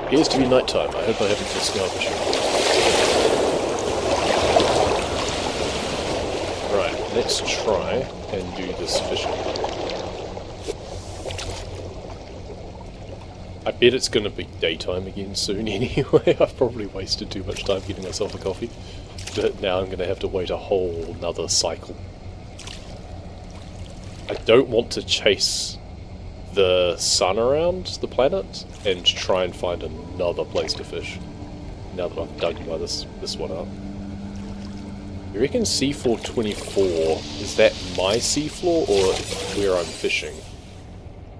Appears to be nighttime. I hope I haven't missed garbage. Right, let's try and do this fishing. I bet it's going to be daytime again soon anyway. I've probably wasted too much time getting myself a coffee. But now I'm going to have to wait a whole nother cycle. I don't want to chase the sun around the planet and try and find another place to fish. Now that I've dug this one up. You reckon seafloor 24, is that my seafloor or where I'm fishing?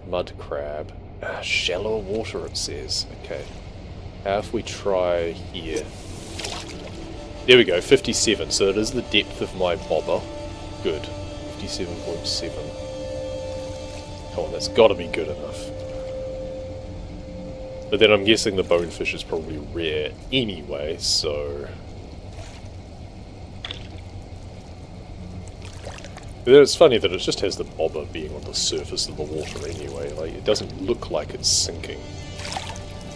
Mud crab. Shallow water it says. Okay. How if we try here? There we go, 57. So it is the depth of my bobber. Good. 57.7. Come on, that's got to be good enough. But then I'm guessing the bonefish is probably rare anyway, so... But then it's funny that it just has the bobber being on the surface of the water anyway. Like, it doesn't look like it's sinking.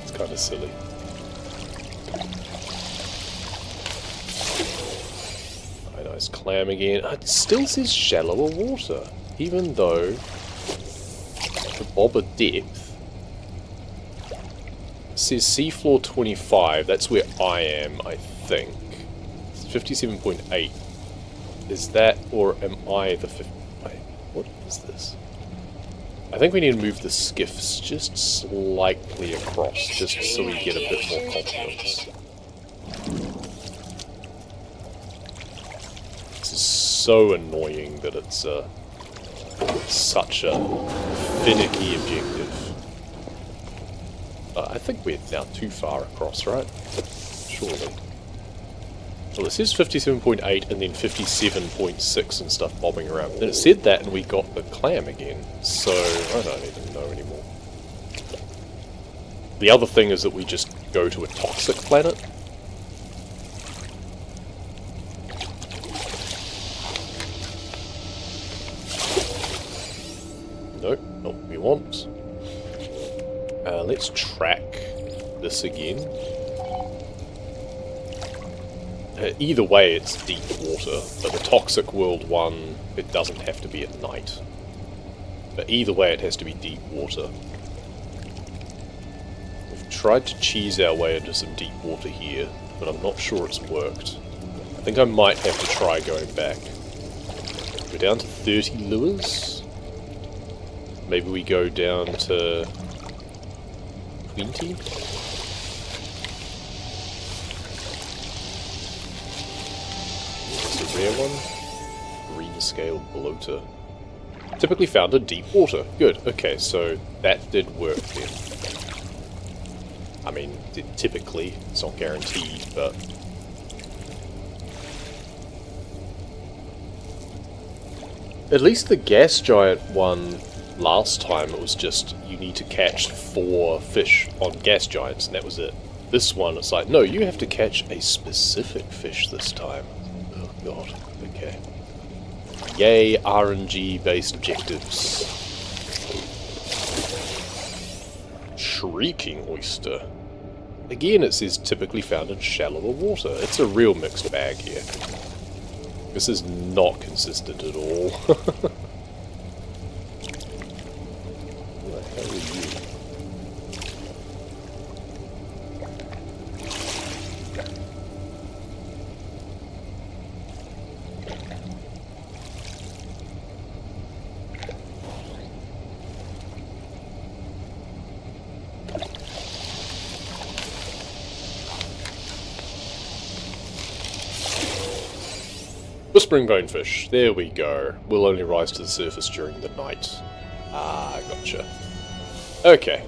It's kind of silly. Nice clam again. It still says shallower water, even though the bobber depth says seafloor 25. That's where I am, I think. It's 57.8. Is that, or am I the 50? Wait, what is this? I think we need to move the skiffs just slightly across, just so we get a bit more confidence. So annoying that it's such a finicky objective. I think we're now too far across, right? Surely. Well, it says 57.8 and then 57.6 and stuff bobbing around. Then it said that and we got the clam again, so I don't even know anymore. The other thing is that we just go to a toxic planet. Nope, not what we want. Let's track this again. Either way, it's deep water, but the Toxic World one, it doesn't have to be at night. But either way, it has to be deep water. We've tried to cheese our way into some deep water here, but I'm not sure it's worked. I think I might have to try going back. We're down to 30 lures. Maybe we go down to 20? Rare one. Green scale bloater. Typically found in deep water. Good. Okay, so that did work then. I mean, typically, it's not guaranteed, but... At least the gas giant one, last time, it was just, you need to catch 4 fish on gas giants, and that was it. This one, it's like, no, you have to catch a specific fish this time. God, okay. Yay, RNG-based objectives. Shrieking oyster. Again, it says typically found in shallower water. It's a real mixed bag here. This is not consistent at all. Who the hell are you? Whispering bonefish, there we go. Will only rise to the surface during the night. Ah, gotcha. Okay,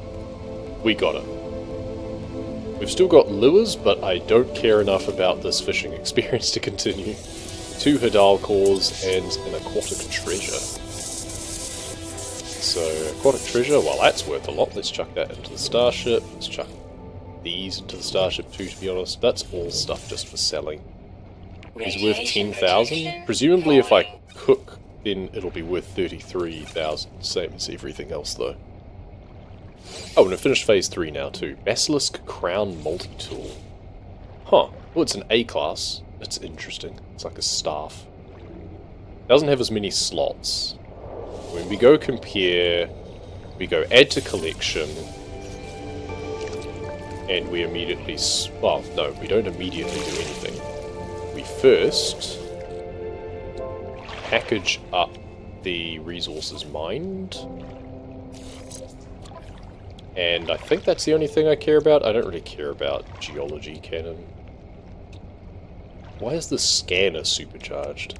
we got it. We've still got lures, but I don't care enough about this fishing experience to continue. 2 Hadal cores and an aquatic treasure. So, aquatic treasure, well that's worth a lot. Let's chuck that into the starship. Let's chuck these into the starship too, to be honest. That's all stuff just for selling. Is worth 10,000. Presumably if I cook, then it'll be worth 33,000. Same as everything else though. Oh, and I finished phase 3 now too. Basilisk Crown Multi-Tool. Huh. Well, it's an A class. It's interesting. It's like a staff. Doesn't have as many slots. When we go compare, we go add to collection, and we immediately... well, no, we don't immediately do anything. We first package up the resources mined. And I think that's the only thing I care about. I don't really care about geology cannon. Why is the scanner supercharged?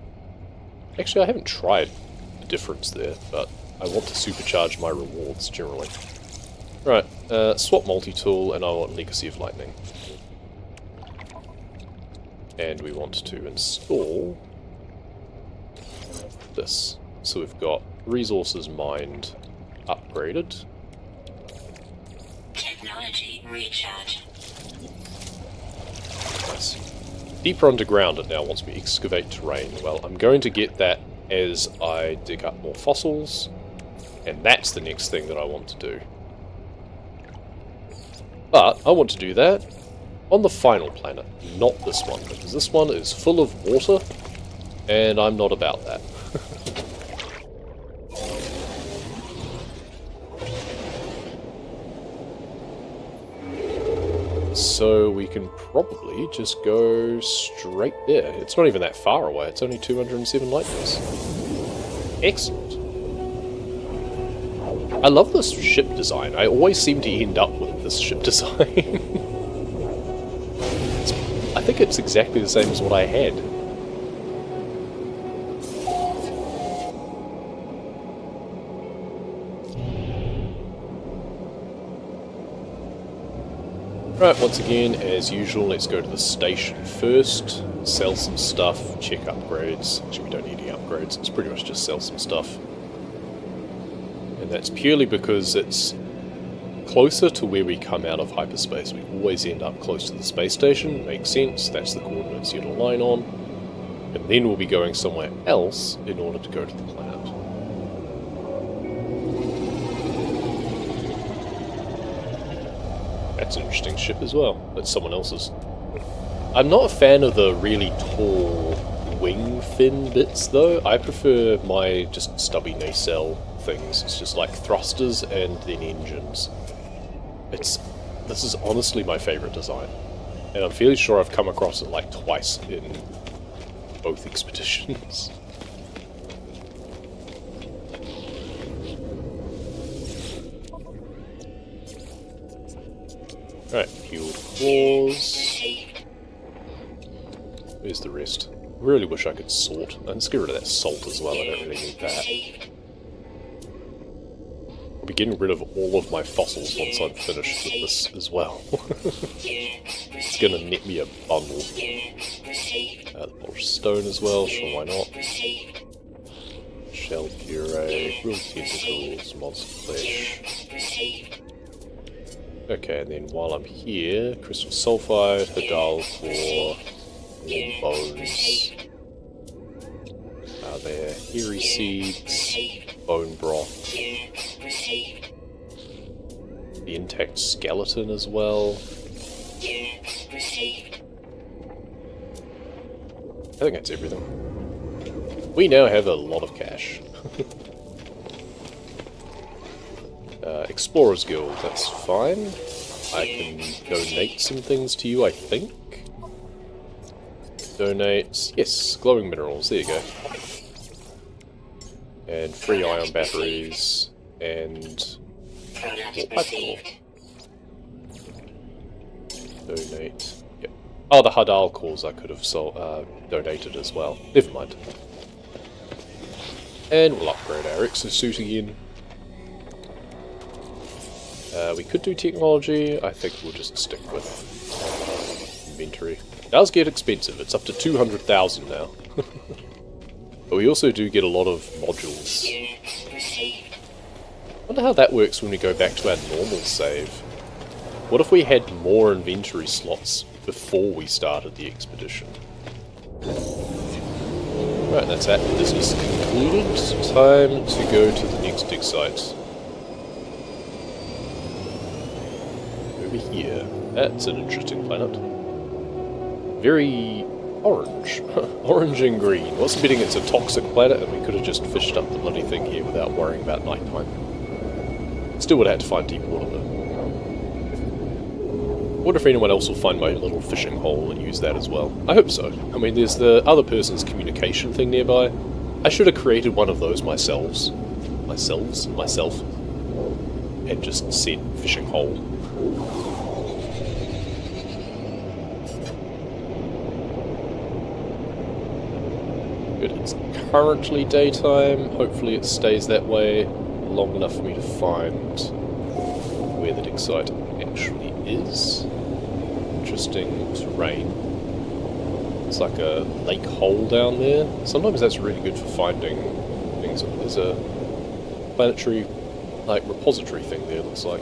Actually, I haven't tried the difference there, but I want to supercharge my rewards generally. Right, swap multi-tool, and I want Legacy of Lightning. And we want to install this. So we've got resources mined upgraded. Technology recharge. Nice. Deeper underground, it now wants me to excavate terrain. Well, I'm going to get that as I dig up more fossils, and that's the next thing that I want to do. But I want to do that on the final planet, not this one, because this one is full of water, and I'm not about that. So we can probably just go straight there. It's not even that far away, it's only 207 light years. Excellent. I love this ship design. I always seem to end up with this ship design. I think it's exactly the same as what I had. Right, once again, as usual, let's go to the station first, sell some stuff, check upgrades. Actually, we don't need any upgrades, it's pretty much just sell some stuff. And that's purely because it's closer to where we come out of hyperspace. We always end up close to the space station, makes sense, that's the coordinates you'd align on. And then we'll be going somewhere else in order to go to the planet. That's an interesting ship as well. That's someone else's. I'm not a fan of the really tall wing fin bits, though. I prefer my just stubby nacelle things. It's just like thrusters and then engines. This is honestly my favourite design. And I'm fairly sure I've come across it like twice in both expeditions. Alright, healed claws. Where's the rest? I really wish I could sort. Let's get rid of that salt as well, I don't really need that. I'll be getting rid of all of my fossils once I'm finished with this as well. It's gonna net me a bundle. The polished stone as well, sure, why not? Shell puree, grilled tentacles, monster flesh. Okay, and then while I'm here, crystal sulfide, hadal core, warm bones. There, hairy seeds, bone broth, the intact skeleton as well. I think that's everything. We now have a lot of cash. Explorers Guild, that's fine. I can donate some things to you, I think. Donate, yes, glowing minerals, there you go. And free ion batteries, and more pipe core. Donate, yep. Oh, the hadal cores I could have donated as well. Never mind. And we'll upgrade our exosuit again. We could do technology. I think we'll just stick with inventory. It does get expensive. It's up to 200,000 now. But we also do get a lot of modules. I wonder how that works when we go back to our normal save. What if we had more inventory slots before we started the expedition? Right, that's that. Business concluded. Time to go to the next dig site. over here. That's an interesting planet. Very orange. Orange and green. Wasn't betting it's a toxic planet, and we could have just fished up the bloody thing here without worrying about nighttime. Still would have had to find deep water though. Wonder if anyone else will find my little fishing hole and use that as well. I hope so. I mean, there's the other person's communication thing nearby. I should have created one of those myself. And just said fishing hole. Good, it's currently daytime. Hopefully it stays that way long enough for me to find where the dig site actually is. Interesting terrain. It's like a lake hole down there. Sometimes that's really good for finding things. There's a planetary, like, repository thing there, looks like.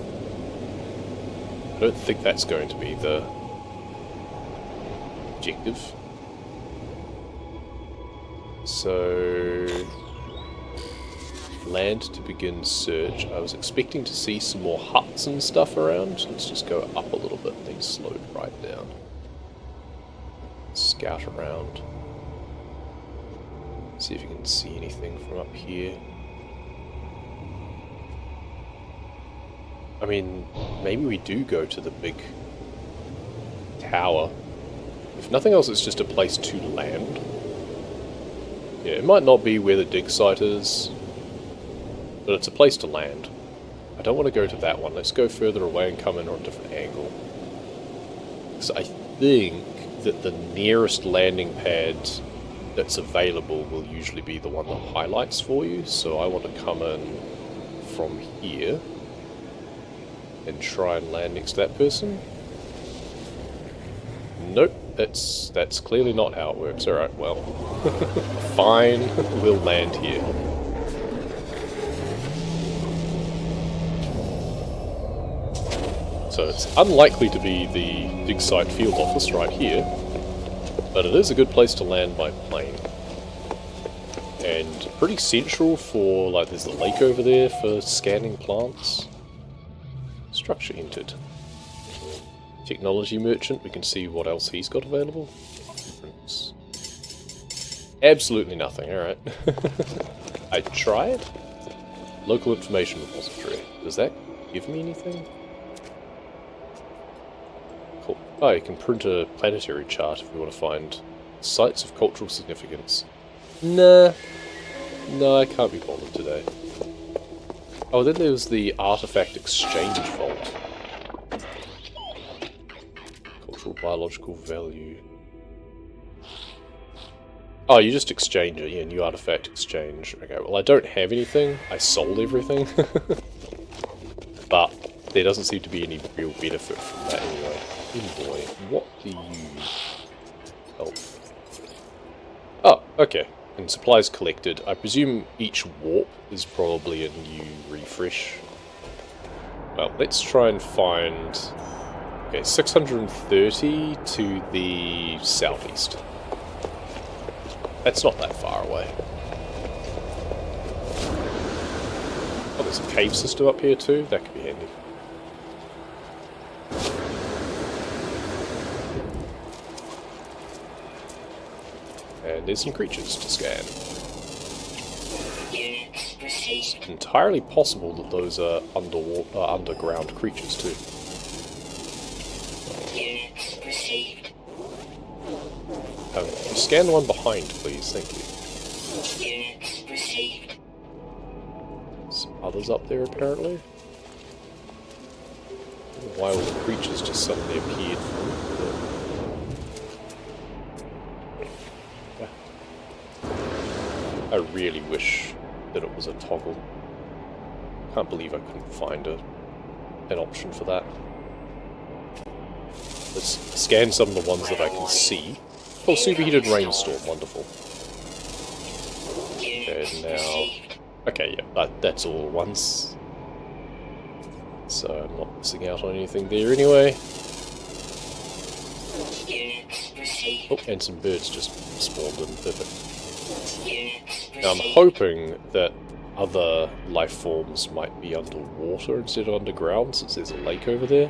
I don't think that's going to be the objective. So, land to begin search. I was expecting to see some more huts and stuff around. Let's just go up a little bit and then slow right down. Scout around. See if you can see anything from up here. I mean, maybe we do go to the big tower. If nothing else, it's just a place to land. Yeah, it might not be where the dig site is, but it's a place to land. I don't want to go to that one. Let's go further away and come in on a different angle. So I think that the nearest landing pad that's available will usually be the one that highlights for you. So I want to come in from here and try and land next to that person. Nope, that's clearly not how it works. Alright, well, fine, we'll land here. So it's unlikely to be the dig site field office right here, but it is a good place to land by plane. And pretty central for, like, there's the lake over there for scanning plants. Structure entered. Technology merchant, we can see what else he's got available. Absolutely nothing, alright. I tried. Local information repository. Does that give me anything? Cool. Oh, you can print a planetary chart if you want to find sites of cultural significance. Nah. No, I can't be bothered today. Oh, then there was the artifact exchange vault. Cultural biological value. Oh, you just exchange it. Yeah, new artifact exchange. Okay, well, I don't have anything. I sold everything. But there doesn't seem to be any real benefit from that anyway. Envoy, what do you help? Oh, okay. And supplies collected. I presume each warp is probably a new refresh. Well, let's try and find... Okay, 630 to the southeast. That's not that far away. Oh, there's a cave system up here too. That could be handy. And there's some creatures to scan. It's entirely possible that those are underground creatures too. Scan the one behind, please. Thank you. Some others up there, apparently. Why all the creatures just suddenly appeared from I really wish that it was a toggle. Can't believe I couldn't find an option for that. Let's scan some of the ones that I can see. Oh, superheated rainstorm, wonderful. Okay, now... Okay, yeah, that's all at once. So I'm not missing out on anything there anyway. Oh, and some birds just spawned in, perfect. Now I'm hoping that other life forms might be underwater instead of underground, since there's a lake over there.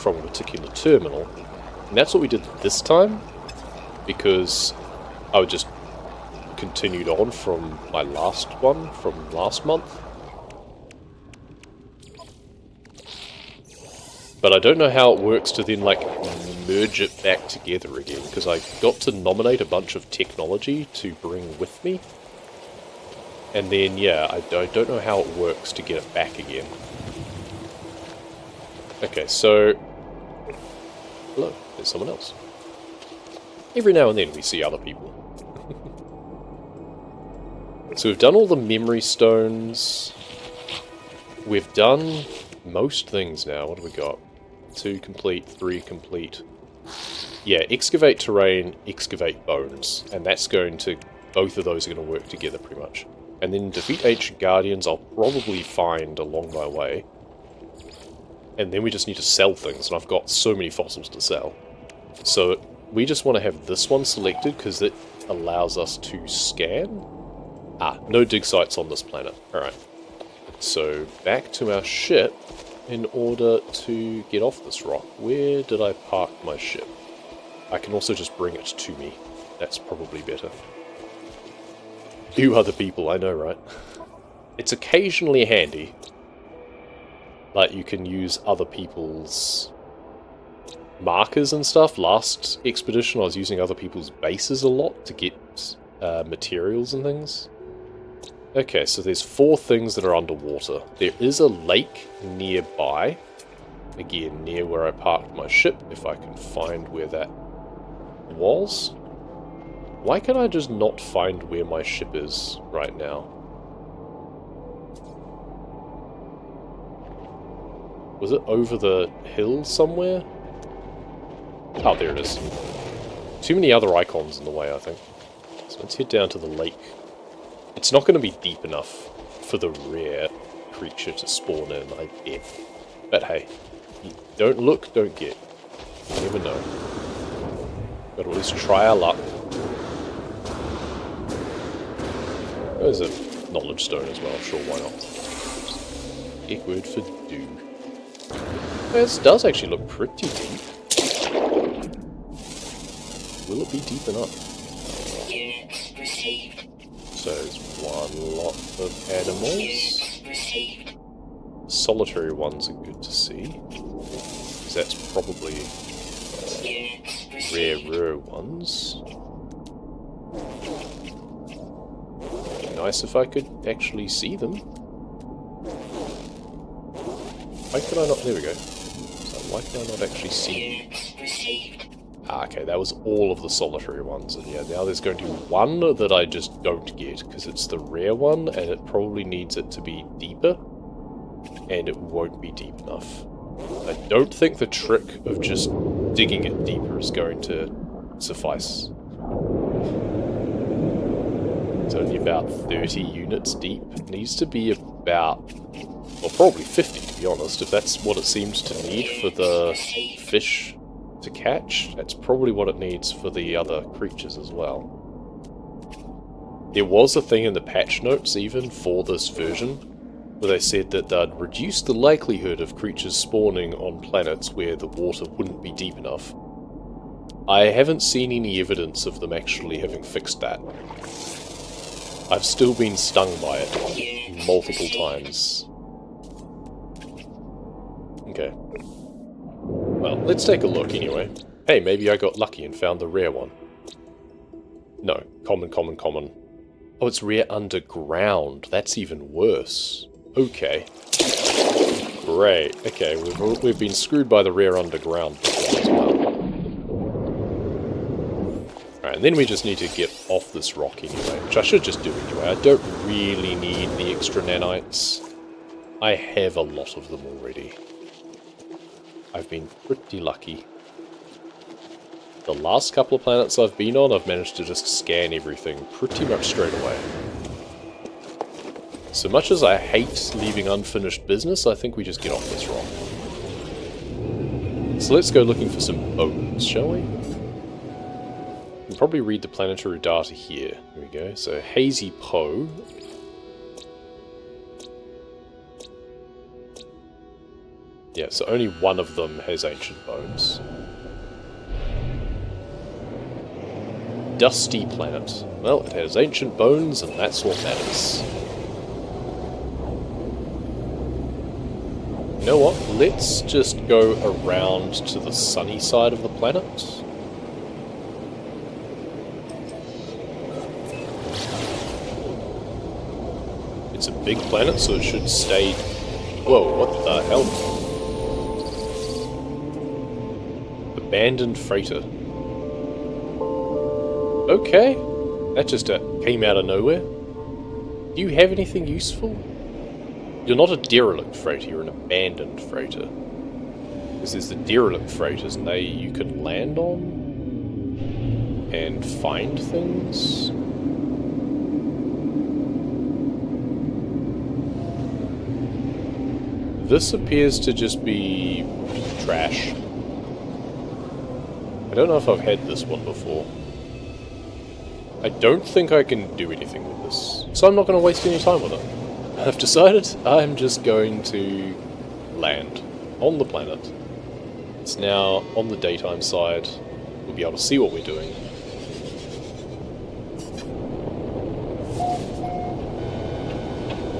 from a particular terminal. And that's what we did this time, because I just continued on from my last one from last month. But I don't know how it works to then, like, merge it back together again, because I got to nominate a bunch of technology to bring with me. And then, yeah, I don't know how it works to get it back again. Okay, so... Hello, there's someone else. Every now and then we see other people. So we've done all the memory stones. We've done most things now. What have we got? 2 complete, 3 complete. Yeah, excavate terrain, excavate bones. And that's going to... Both of those are going to work together pretty much. And then defeat ancient guardians I'll probably find along my way. And then we just need to sell things, and I've got so many fossils to sell. So we just want to have this one selected because it allows us to scan. Ah, no dig sites on this planet. Alright. So back to our ship in order to get off this rock. Where did I park my ship? I can also just bring it to me. That's probably better. You other people, I know, right? It's occasionally handy. Like, you can use other people's markers and stuff. Last expedition, I was using other people's bases a lot to get materials and things. Okay, so there's 4 things that are underwater. There is a lake nearby. Again, near where I parked my ship, if I can find where that was. Why can I just not find where my ship is right now? Was it over the hill somewhere? Oh, there it is. Too many other icons in the way, I think. So let's head down to the lake. It's not going to be deep enough for the rare creature to spawn in, I bet. But hey, you don't look, don't get. You never know. Got to at least try our luck. There's a knowledge stone as well, sure, why not? Egg word for do. This does actually look pretty deep. Will it be deep enough? Units received. So there's one lot of animals. Units received. Solitary ones are good to see. 'Cause that's probably Units received. rarer ones. Nice if I could actually see them. Why could I not? There we go. So why can I not actually see? Units received. Ah, okay, that was all of the solitary ones, and yeah, now there's going to be one that I just don't get, because it's the rare one, and it probably needs it to be deeper, and it won't be deep enough. I don't think the trick of just digging it deeper is going to suffice. It's only about 30 units deep. It needs to be about, well, probably 50 to be honest, if that's what it seems to need for the fish to catch. That's probably what it needs for the other creatures as well. There was a thing in the patch notes even for this version where they said that they'd reduce the likelihood of creatures spawning on planets where the water wouldn't be deep enough. I haven't seen any evidence of them actually having fixed that. I've still been stung by it multiple times. Okay. Well, let's take a look anyway. Hey, maybe I got lucky and found the rare one. No, common, common, common. Oh, it's rare underground. That's even worse. Okay. Great. Okay, we've been screwed by the rare underground before as well. Alright, and then we just need to get off this rock anyway, which I should just do anyway. I don't really need the extra nanites. I have a lot of them already. I've been pretty lucky. The last couple of planets I've been on, I've managed to just scan everything pretty much straight away. So much as I hate leaving unfinished business, I think we just get off this rock. So let's go looking for some bones, shall we? We can probably read the planetary data here. Here we go. So Hazy Po. Yeah, so only one of them has ancient bones. Dusty planet. Well, it has ancient bones, and that's what matters. You know what? Let's just go around to the sunny side of the planet. It's a big planet, so it should stay... Whoa, what the hell? Abandoned freighter. Okay. That just came out of nowhere. Do you have anything useful? You're not a derelict freighter, you're an abandoned freighter. Because there's the derelict freighters, and you can land on and find things. This appears to just be trash. I don't know if I've had this one before. I don't think I can do anything with this, so I'm not going to waste any time with it. I've decided I'm just going to land on the planet. It's now on the daytime side. We'll be able to see what we're doing.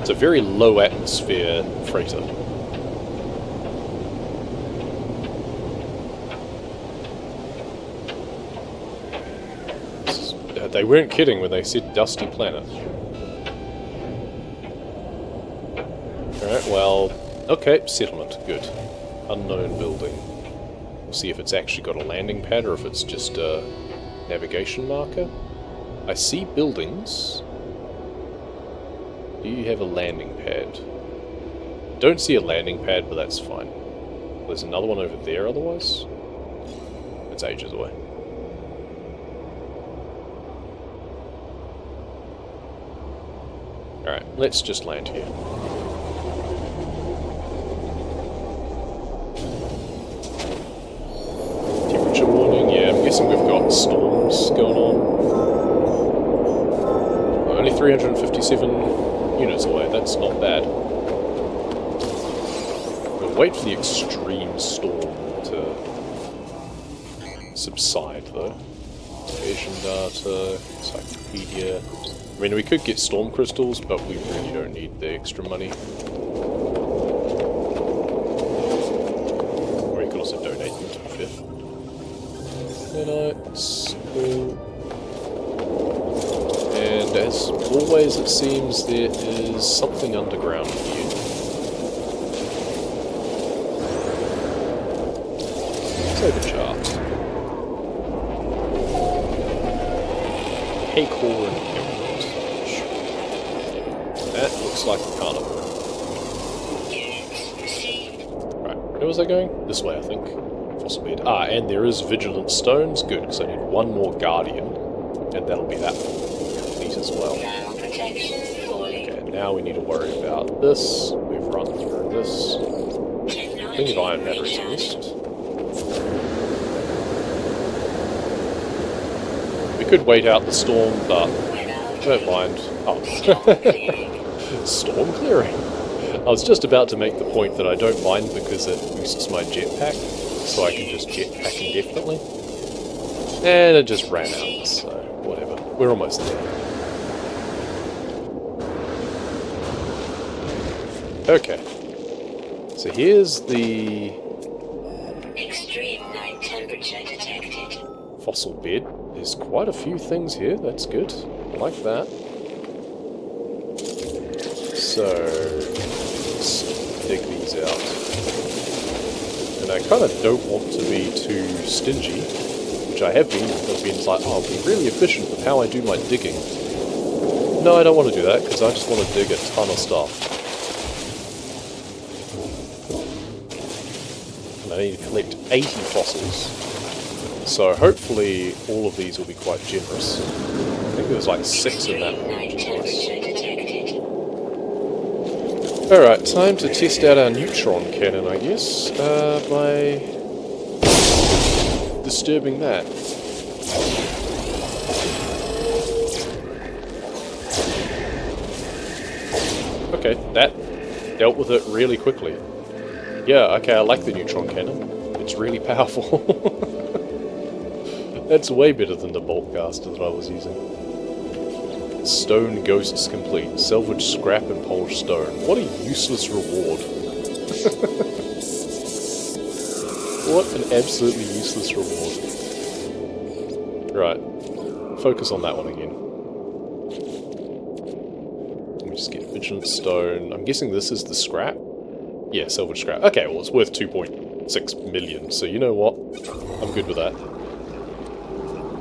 It's a very low atmosphere freighter. They weren't kidding when they said dusty planet. Alright, well... Okay, settlement. Good. Unknown building. We'll see if it's actually got a landing pad or if it's just a navigation marker. I see buildings. Do you have a landing pad? Don't see a landing pad, but that's fine. There's another one over there otherwise. It's ages away. Alright, let's just land here. Temperature warning, yeah, I'm guessing we've got storms going on. We're only 357 units away, that's not bad. We'll wait for the extreme storm to subside, though. Location data, encyclopedia... I mean, we could get storm crystals, but we really don't need the extra money. Or you could also donate them, to be fair. Nanites, cool. And as always, it seems there is something underground here. Let's overchart. Haycore and that looks like a carnivore. Right, where was I going? This way, I think. Fossil bed. Ah, and there is vigilant stones. Good, because I need one more guardian, and that'll be that complete as well. Okay, now we need to worry about this. We've run through this. Plenty of iron batteries at least. We could wait out the storm, but don't mind. Oh. Storm clearing. I was just about to make the point that I don't mind because it boosts my jetpack, so I can just jetpack indefinitely. And it just ran out, so whatever. We're almost there. Okay. So here's the... Extreme night temperature detected. Fossil bed. There's quite a few things here, that's good. I like that. So, let's dig these out. And I kind of don't want to be too stingy, which I have been. I've been like, oh, I'll be really efficient with how I do my digging. No, I don't want to do that, because I just want to dig a ton of stuff. And I need to collect 80 fossils. So hopefully all of these will be quite generous. I think there's like 6 in that one, which is nice. Alright, time to test out our neutron cannon, I guess, by disturbing that. Okay, that dealt with it really quickly. Yeah, okay, I like the neutron cannon. It's really powerful. That's way better than the bolt caster that I was using. Stone ghosts complete. Salvage scrap and polished stone. What a useless reward. What an absolutely useless reward. Right. Focus on that one again. Let me just get vigilant stone. I'm guessing this is the scrap? Yeah, silver scrap. Okay, well it's worth 2.6 million, so you know what? I'm good with that.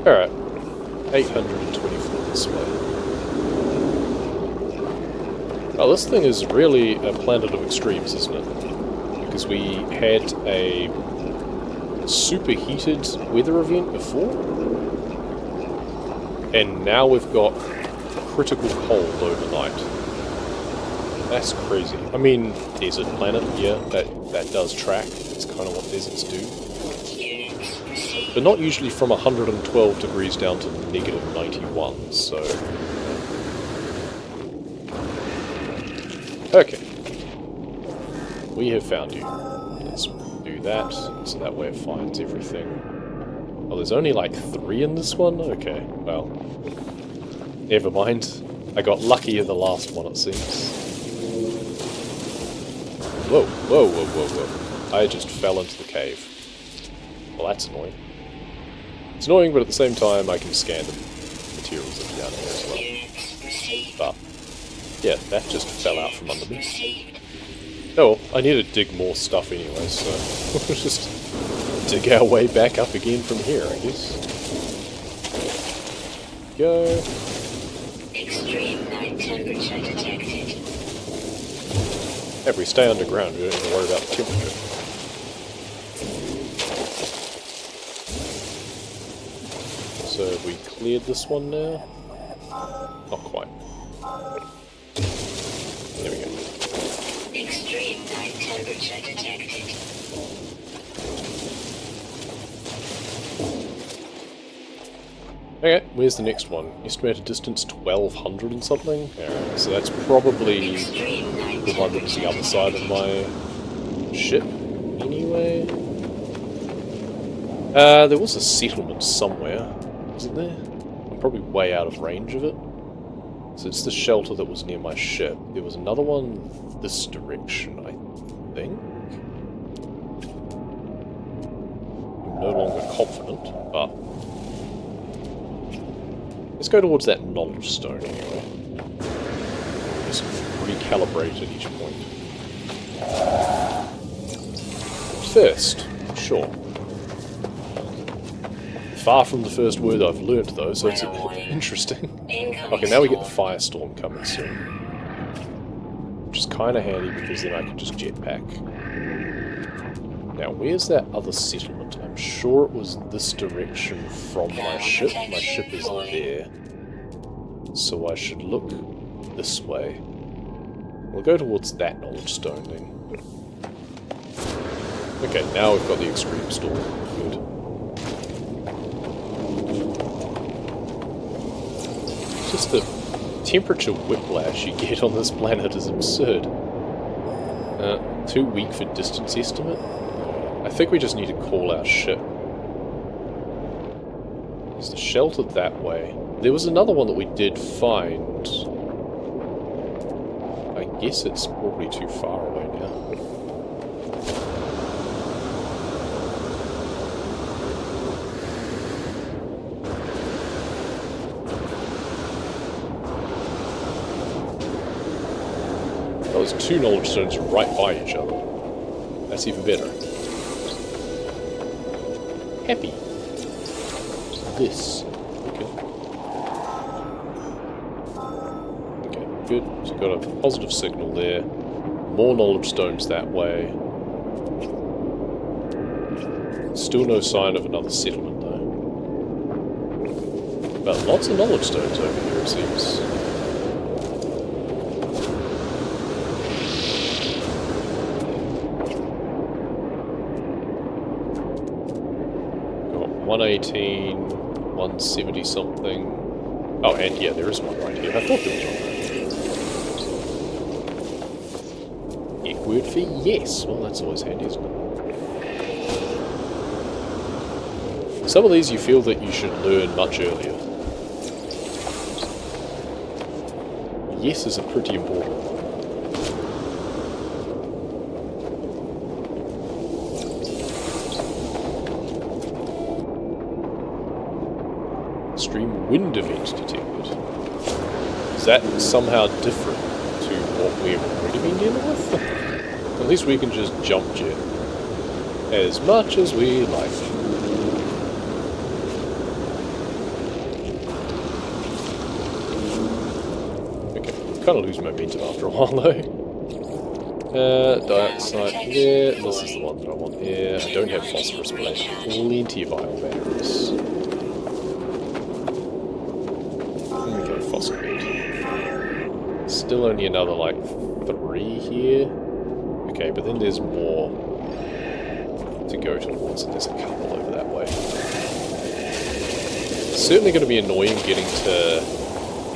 Alright. 824 this way. Oh, this thing is really a planet of extremes, isn't it? Because we had a superheated weather event before, and now we've got critical cold overnight. That's crazy. I mean, desert planet, yeah, that does track. It's kind of what deserts do. But not usually from 112 degrees down to negative 91, so... Okay. We have found you. Let's do that, so that way it finds everything. Oh, there's only like 3 in this one? Okay, well... Never mind. I got lucky in the last one, it seems. Whoa, whoa, whoa, whoa, whoa. I just fell into the cave. Well, that's annoying. It's annoying, but at the same time, I can scan the materials that are down here as well. But, yeah, that just fell out from under me. Oh, well, I need to dig more stuff anyway, so we'll just dig our way back up again from here, I guess. Go. Extreme night temperature detected. If we stay underground, we don't need to worry about the temperature. So have we cleared this one now? Not quite. There we go. Extreme night temperature detected. Okay, where's the next one? Estimated distance 1200 and something? Alright, so that's probably the one that was the other side of my ship, anyway. There was a settlement somewhere, wasn't there? I'm probably way out of range of it. So it's the shelter that was near my ship. There was another one this direction, I think. I'm no longer confident, but... Let's go towards that knowledge stone anyway. Just recalibrate at each point. First, sure. Far from the first word I've learnt though, so it's interesting. Okay, now we get the firestorm coming soon. Which is kind of handy because then I can just jetpack. Now, where's that other settlement? I'm sure it was this direction from my ship. My ship is there. So I should look this way. We'll go towards that knowledge stone then. Okay, now we've got the extreme storm. Good. Just the temperature whiplash you get on this planet is absurd. Too weak for distance estimate? I think we just need to call our ship. Is the shelter that way? There was another one that we did find. I guess it's probably too far away now. Oh, there's 2 knowledge stones right by each other. That's even better. Happy. This. Okay. Okay, good. So we've got a positive signal there. More knowledge stones that way. Still no sign of another settlement though. But lots of knowledge stones over here it seems. Got 118, 170 something. Oh, and yeah, there is one right here. I thought there was one right here. Yeah, word for yes. Well, that's always handy, isn't it? Some of these you feel that you should learn much earlier. Yes is a pretty important one. Extreme wind event detected. Is that somehow different to what we've already been dealing with? At least we can just jump jet as much as we like. Okay, kind of lose momentum after a while though. Dioxide, yeah, this is the one that I want. Yeah, I don't have phosphorus, but I have plenty of ion batteries. Okay, phosphate. Still only another, like, 3 here. Okay, but then there's more to go towards, and there's a couple over that way. It's certainly going to be annoying getting to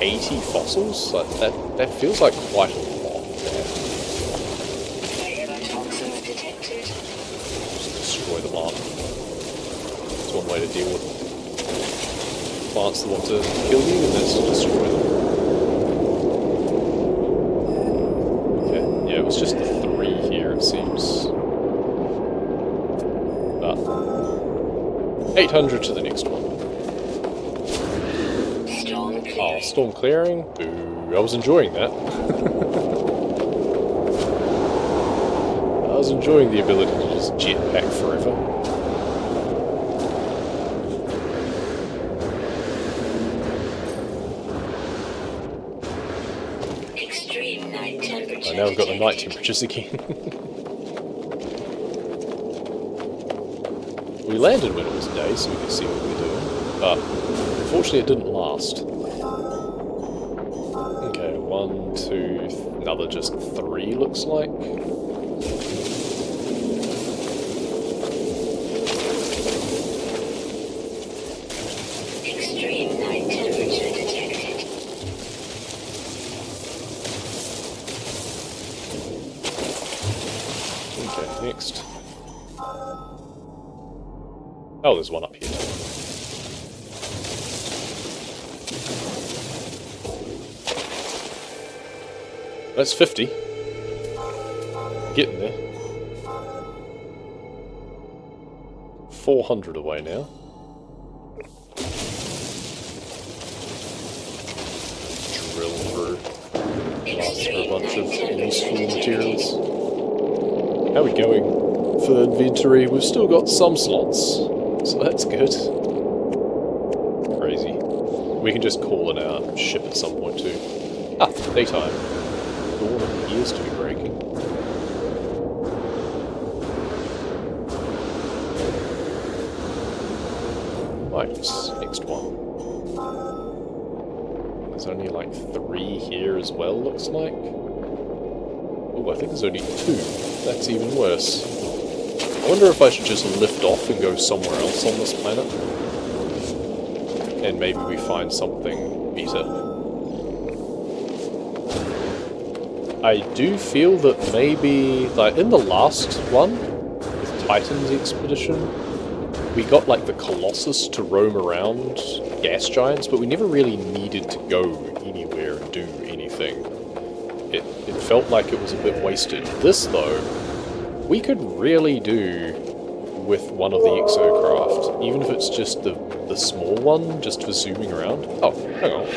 80 fossils. Like, that feels like quite a lot. Just destroy them all. That's one way to deal with plants that want to kill you, and that's to destroy them. Okay, yeah, it was just the 3 here, it seems. But 800 to the next one. Oh, storm clearing. Boo, I was enjoying that. I was enjoying the ability to just jetpack forever. Extreme night temperature. Oh, now we've got the night temperatures again. We landed when it was day, so we could see what we were doing. But unfortunately, it didn't last. Okay, 1, 2, another just 3 looks like. Extreme night temperature detected. Okay, next. Oh, there's one up here. That's 50. Getting there. 400 away now. Drill through. Blast through a bunch of useful materials. How are we going for inventory? We've still got some slots, so that's good. Crazy. We can just call in our ship at some point too. Ah, daytime. Dawn appears to be breaking. Right, next one. There's only like 3 here as well, looks like. Oh, I think there's only 2. That's even worse. I wonder if I should just lift off and go somewhere else on this planet. And maybe we find something better. I do feel that maybe, like, in the last one, with Titan's expedition, we got, like, the Colossus to roam around gas giants, but we never really needed to go anywhere and do anything. It felt like it was a bit wasted. This, though, we could really do with one of the exocraft, even if it's just the small one, just for zooming around. Oh, hang on.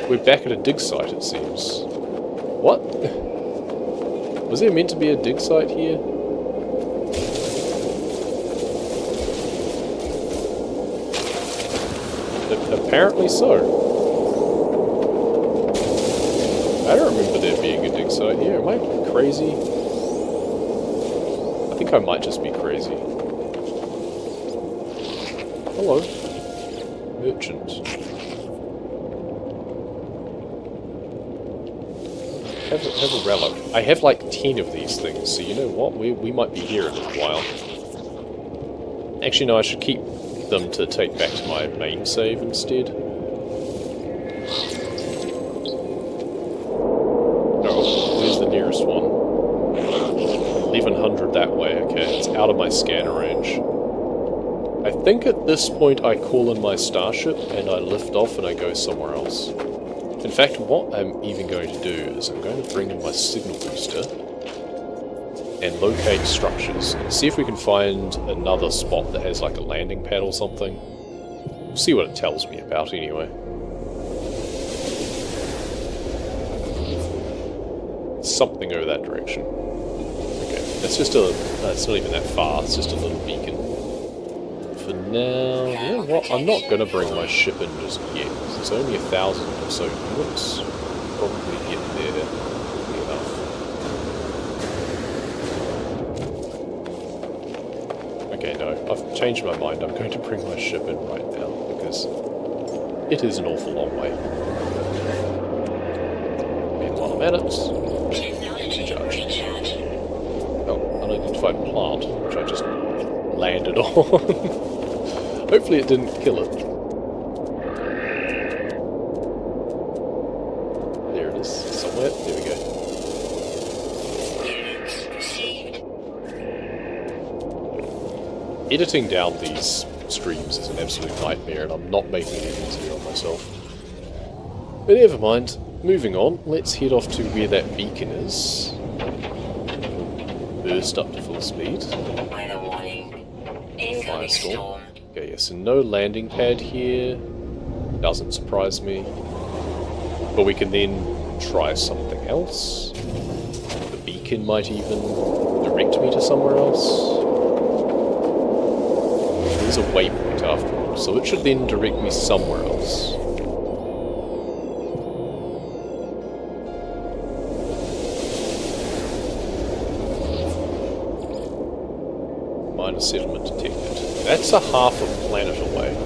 We're back at a dig site, it seems. What? Was there meant to be a dig site here? Apparently so. I don't remember there being a dig site here. Am I crazy? I think I might just be crazy. Hello. Merchant. Have a relic. I have like 10 of these things, so you know what? We might be here in a while. Actually, no, I should keep them to take back to my main save instead. Oh, where's the nearest one? 1100 that way, okay, it's out of my scanner range. I think at this point I call in my starship and I lift off and I go somewhere else. In fact, what I'm even going to do is I'm going to bring in my signal booster and locate structures and see if we can find another spot that has like a landing pad or something. We'll see what it tells me about anyway. Something over that direction. Okay, that's just a... it's not even that far, it's just a little beacon. For now, you know what, I'm not going to bring my ship in just yet, because it's only 1,000 or so units. Probably get there enough. Okay, no, I've changed my mind. I'm going to bring my ship in right now, because it is an awful long way. And while I'm at it, charge. Oh, unidentified plant, which I just landed on. Hopefully it didn't kill it. There it is, somewhere. There we go. Editing down these streams is an absolute nightmare, and I'm not making it easier on myself. But never mind. Moving on, let's head off to where that beacon is. Burst up to full speed. Firestorm. Okay, yeah, so no landing pad here. Doesn't surprise me. But we can then try something else. The beacon might even direct me to somewhere else. There's a waypoint after all, so it should then direct me somewhere else. Minor settlement detected. That's a half a planet away.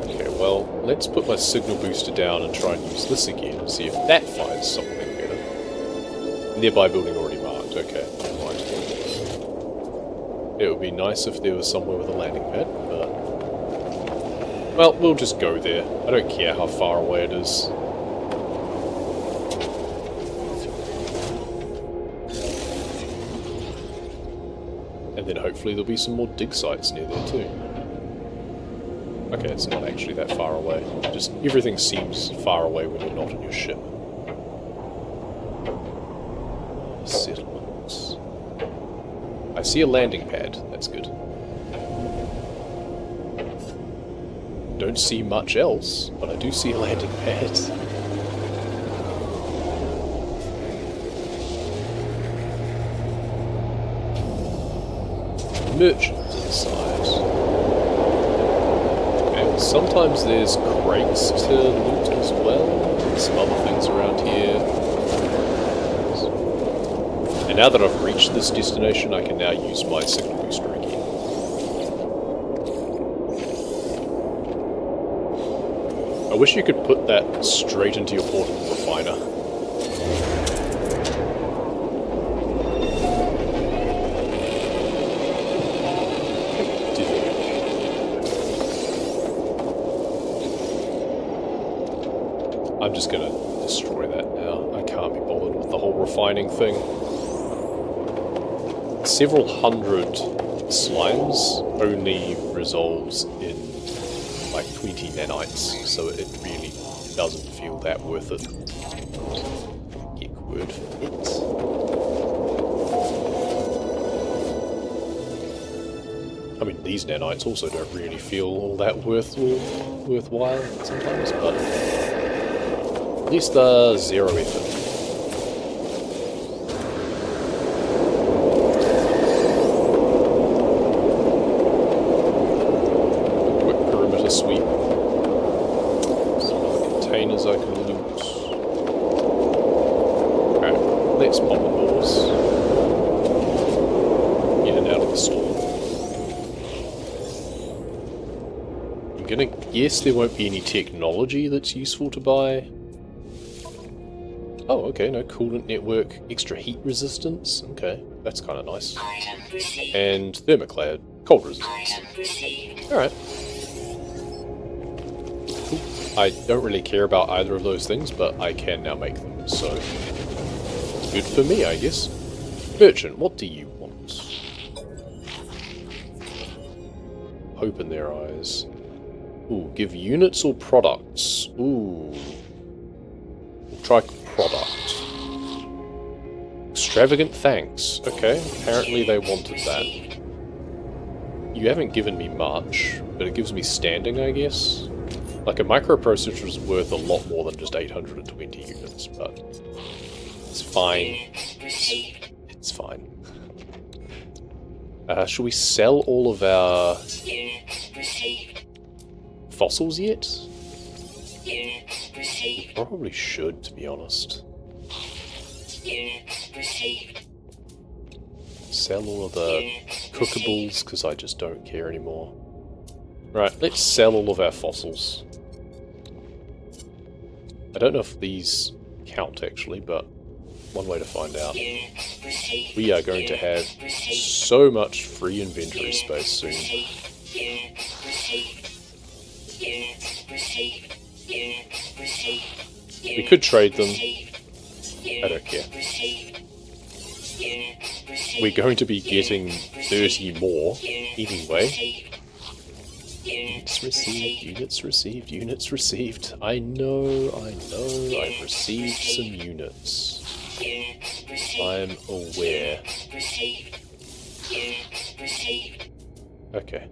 Okay, well, let's put my signal booster down and try and use this again and see if that finds something better. Nearby building already marked. Okay, never mind. It would be nice if there was somewhere with a landing pad, but... well, we'll just go there. I don't care how far away it is. And then hopefully there'll be some more dig sites near there too. Okay, it's not actually that far away. Just everything seems far away when you're not in your ship. Settlements. I see a landing pad. That's good. Don't see much else, but I do see a landing pad. Merchant inside. And sometimes there's crates to loot as well. There's some other things around here. And now that I've reached this destination, I can now use my signal booster again. I wish you could put that straight into your portable refiner. I'm just gonna destroy that now. I can't be bothered with the whole refining thing. Several hundred slimes only resolves in like 20 nanites, so it really doesn't feel that worth it. Get word for it. I mean, these nanites also don't really feel all that worthwhile sometimes, but at least zero effort. Quick perimeter sweep. Some other containers I can loot. Alright, let's pop the doors. In and out of the storm. I'm gonna guess there won't be any technology that's useful to buy. Oh, okay, no, coolant network, extra heat resistance. Okay, that's kind of nice. And thermoclad, cold resistance. Alright. Cool. I don't really care about either of those things, but I can now make them, so good for me, I guess. Merchant, what do you want? Hope in their eyes. Ooh, give units or products? Ooh. We'll try product. Extravagant thanks. Okay, apparently they wanted that. You haven't given me much, but it gives me standing, I guess. Like, a microprocessor is worth a lot more than just 820 units, but it's fine. It's fine. Shall we sell all of our fossils yet? Probably should, to be honest. Sell all of the cookables, because I just don't care anymore. Right, let's sell all of our fossils. I don't know if these count, actually, but one way to find out. We are going to have so much free inventory space soon. We could trade them. I don't care. We're going to be getting 30 more anyway. Units received, units received, units received. I know, I've received some units. I'm aware. Okay.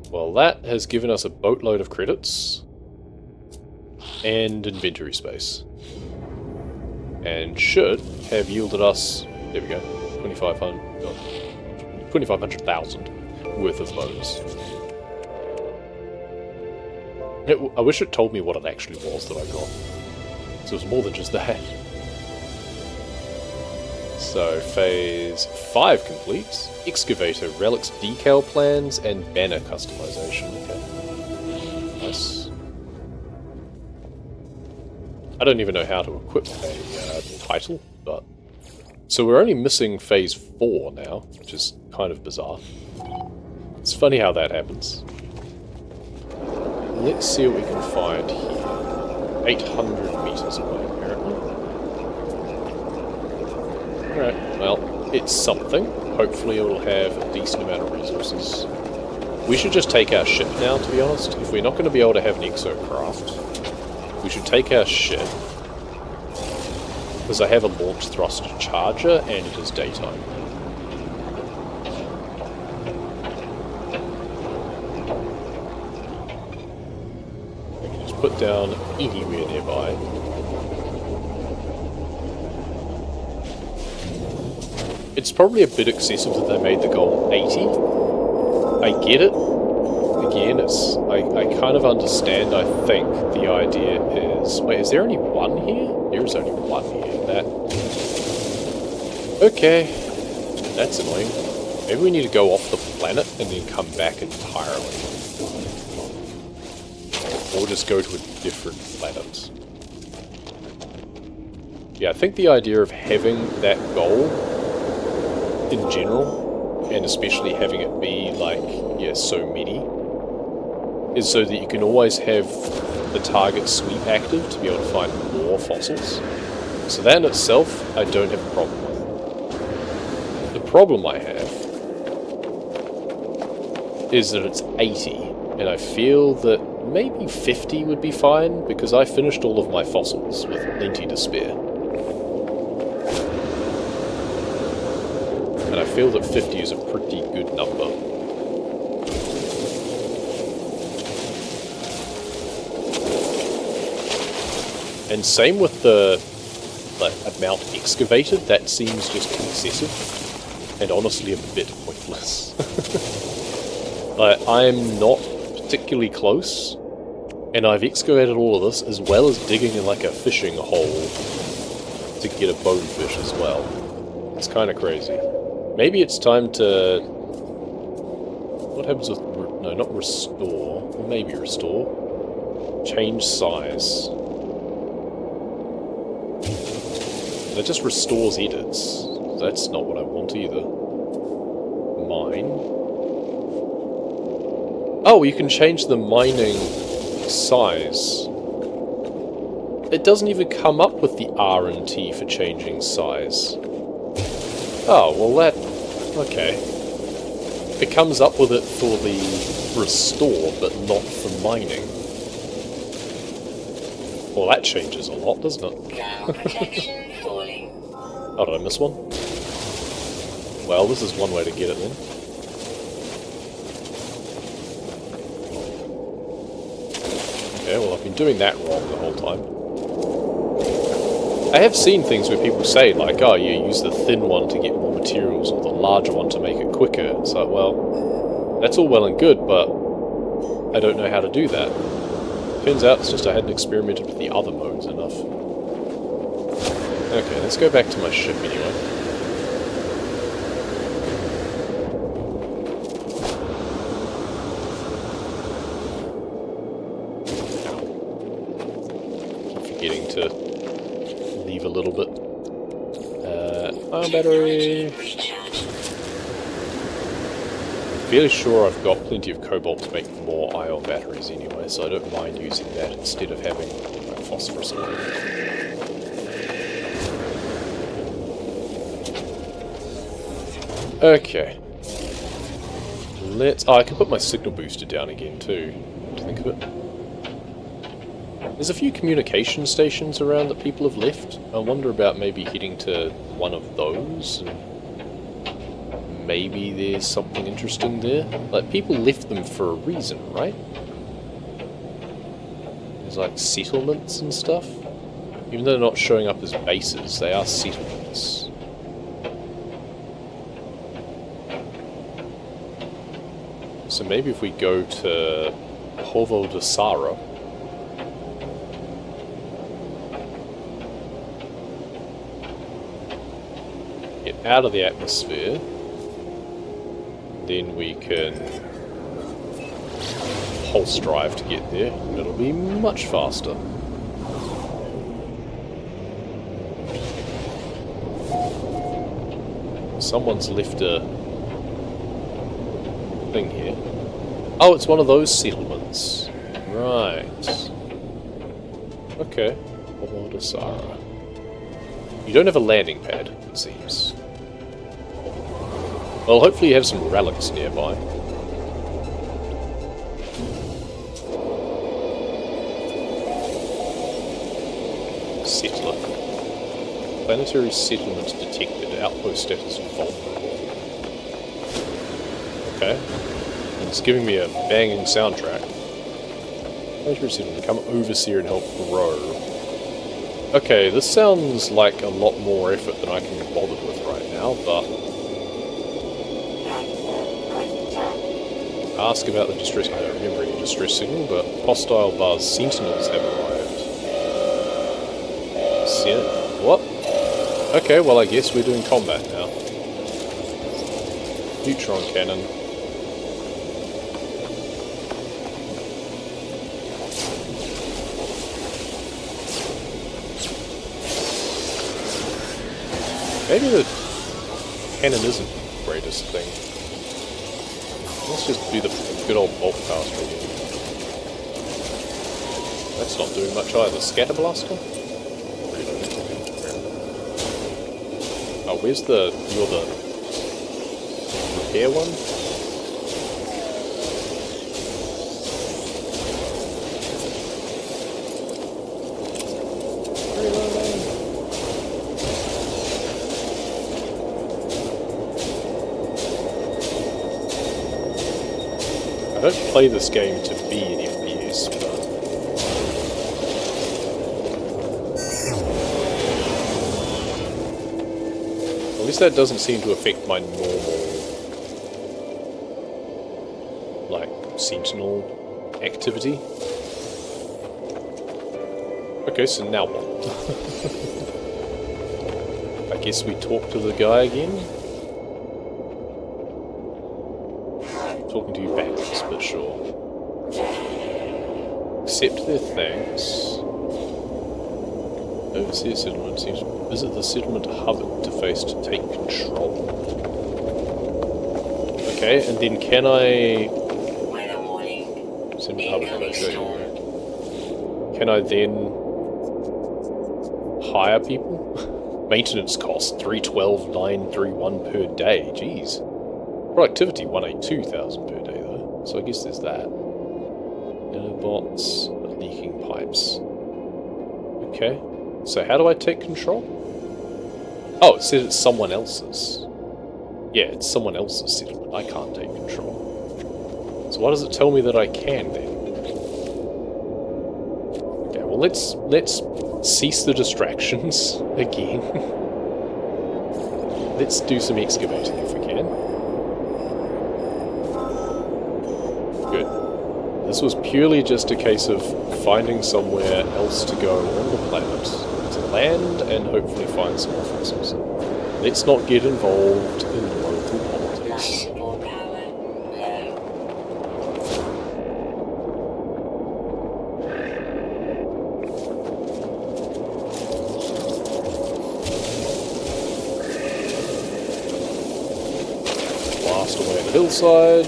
Well, that has given us a boatload of credits. And inventory space. And should have yielded us, there we go, 2,500,000 worth of bonus. I wish it told me what it actually was that I got. So it was more than just that. So, phase 5 complete. Excavator, relics, decal plans, and banner customization. Okay. Nice. I don't even know how to equip a title, but... So we're only missing phase 4 now, which is kind of bizarre. It's funny how that happens. Let's see what we can find here. 800 meters away, apparently. Alright, well, it's something. Hopefully it'll have a decent amount of resources. We should just take our ship now, to be honest. If we're not going to be able to have an exocraft, we should take our ship. Because I have a launch thruster charger, and it is daytime. We can just put down anywhere nearby. It's probably a bit excessive that they made the goal 80. I get it. Again, it's I kind of understand, I think, the idea is... Wait, is there only one here? There is only one here. That... Okay. That's annoying. Maybe we need to go off the planet and then come back entirely. Or just go to a different planet. Yeah, I think the idea of having that goal in general, and especially having it be like, yeah, so many, is so that you can always have the target sweep active to be able to find more fossils. So that in itself, I don't have a problem with. The problem I have is that it's 80, and I feel that maybe 50 would be fine, because I finished all of my fossils with plenty to spare. And I feel that 50 is a pretty good number. And same with the amount excavated, that seems just excessive, and honestly a bit pointless. I'm not particularly close, and I've excavated all of this, as well as digging in like a fishing hole to get a bonefish as well. It's kind of crazy. Maybe it's time to... What happens with... No, not restore. Or maybe restore. Change size. That just restores edits. That's not what I want either. Mine. Oh, you can change the mining size. it doesn't even come up with the R and T for changing size. Oh, well that... okay. It comes up with it for the restore, but not for mining. Well, that changes a lot, doesn't it? Now protection falling. Oh, did I miss one? Well, this is one way to get it then. Okay, well I've been doing that wrong the whole time. I have seen things where people say, like, oh, you use the thin one to get more materials, or the larger one to make it quicker. It's like, well, that's all well and good, but I don't know how to do that. Turns out it's just I hadn't experimented with the other modes enough. Okay, let's go back to my ship anyway. Keep forgetting to leave a little bit. Ion battery. Fairly sure I've got plenty of cobalt to make more ion batteries anyway, so I don't mind using that instead of having phosphorus oil. Okay. Let's... oh, I can put my signal booster down again too, to think of it. There's a few communication stations around that people have left. I wonder about maybe heading to one of those. Maybe there's something interesting there. Like, people left them for a reason, right? There's like settlements and stuff. Even though they're not showing up as bases, they are settlements. So maybe if we go to Hovo de Sara, get out of the atmosphere, then we can pulse drive to get there, and it'll be much faster. Someone's left a thing here. Oh, it's one of those settlements. Right. Okay. Sara. You don't have a landing pad, it seems. Well, hopefully you have some relics nearby. Settler. Planetary settlement detected. Outpost status vulnerable. Okay. It's giving me a banging soundtrack. Planetary settlement. Become overseer and help grow. Okay, this sounds like a lot more effort than I can be bothered with right now, but... ask about the distress... I don't remember any distress signal, but hostile bars sentinels have arrived. What? Okay, well I guess we're doing combat now. Neutron cannon. Maybe the cannon isn't the greatest thing. Let's just do the good old bolt caster again. That's not doing much either. Scatter blaster? Oh, where's the... you're the... repair one? I don't play this game to be an FPS, but... at least that doesn't seem to affect my normal... like, sentinel activity. Okay, so now what? I guess we talk to the guy again? Talking to you back, but sure. Accept their thanks. Overseer settlement seems to visit the settlement hub interface to take control. Okay, and then can I... Weather warning. settlement hub interface, there you go. Can I then hire people. Maintenance cost 312,931 per day. Jeez. Productivity 182,000 per day though. So I guess there's that. Nanobots, leaking pipes. Okay. So how do I take control? Oh, it says it's someone else's. Yeah, it's someone else's settlement. I can't take control. So why does it tell me that I can then? Okay, well let's cease the distractions again. Let's do some excavating if we can. Good. This was purely just a case of finding somewhere else to go on the planet, to land and hopefully find some more fossils. Let's not get involved in local politics. Life support power low. Blast away the hillside.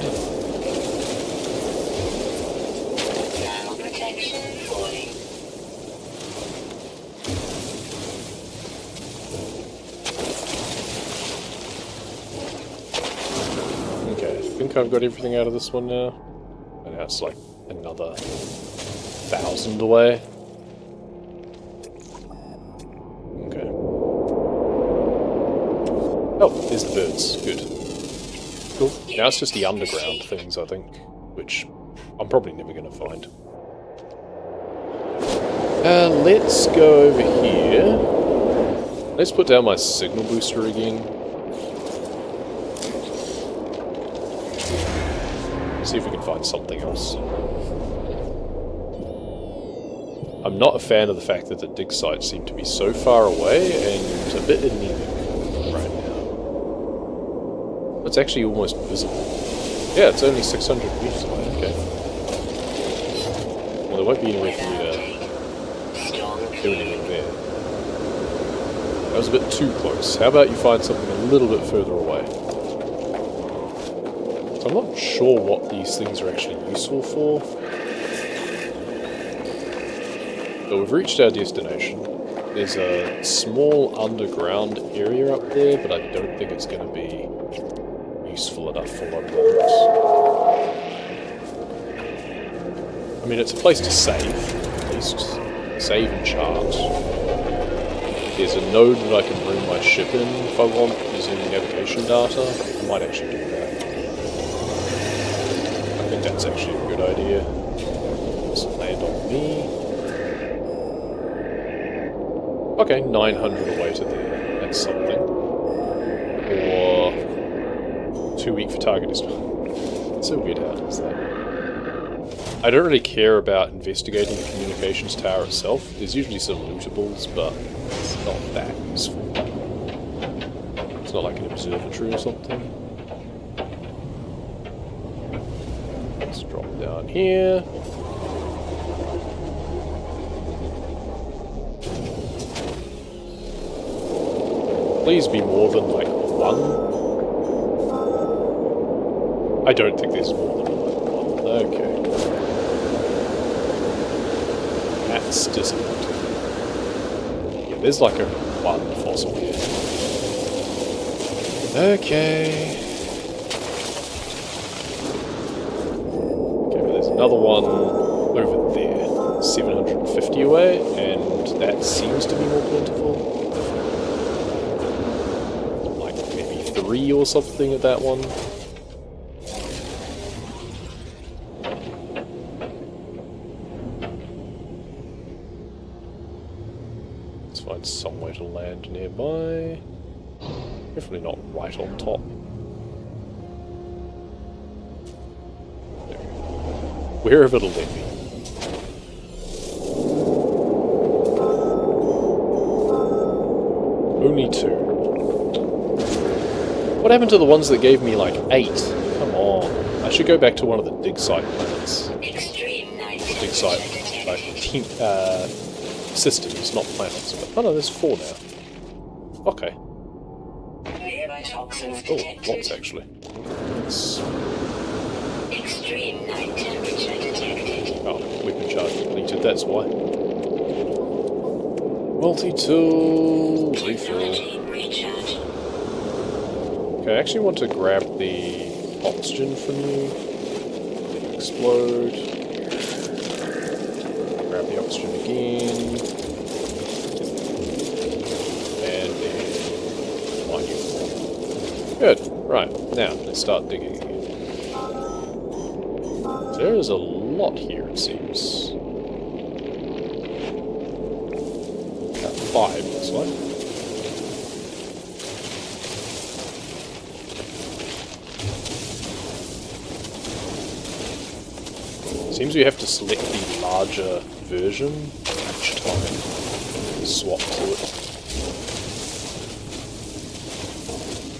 Thermal protection falling. Okay, I think I've got everything out of this one now. And now it's like another 1,000 away. Okay. Oh, there's the birds. Good. Cool. Now it's just the underground things, I think, which I'm probably never going to find. Let's go over here. Let's put down my signal booster again. See if we can find something else. I'm not a fan of the fact that the dig sites seem to be so far away and a bit anemic right now. It's actually almost visible. Yeah, it's only 600 meters away, okay. Well, there won't be anywhere for me to do anything there. That was a bit too close. How about you find something a little bit further away? So I'm not sure what these things are actually useful for. But we've reached our destination. There's a small underground area up there, but I don't think it's going to be useful enough for logs. I mean, it's a place to save, at least. Save and chart. There's a node that I can bring my ship in if I want, using navigation data. I might actually do that. I think that's actually a good idea. Just land on me. Okay, 900 away to there. That's something. Or 2 weak for target is it's so weird how it does that. I don't really care about investigating the communications tower itself. There's usually some lootables, but it's not that useful. It's not like an observatory or something. Let's drop down here. Please be more than like one. I don't think there's more than one. Okay. That's disappointing. Yeah, there's like a one fossil here. Okay. Okay, but there's another one over there. 750 away, and that seems to be more plentiful. Like maybe 3 or something at that one. Find some way to land nearby. Definitely not right on top. Wherever it'll let me. Only 2. What happened to the ones that gave me like 8? Come on. I should go back to one of the dig site planets. Extreme night Dig site, like, systems, not planets. Oh no, there's 4 now. Okay. Nearby toxins Oh, detected. lots actually. Let's... Extreme night temperature detected. Oh, weapon charge deleted, that's why. Multi-tool, refill. Technology recharge. Okay, I actually want to grab the oxygen from you. Explode. Grab the oxygen again. And then light you. Good. Right, now let's start digging again. There is a lot here, it seems. About 5, looks like. Seems we have to select the larger version each time. Swap to it.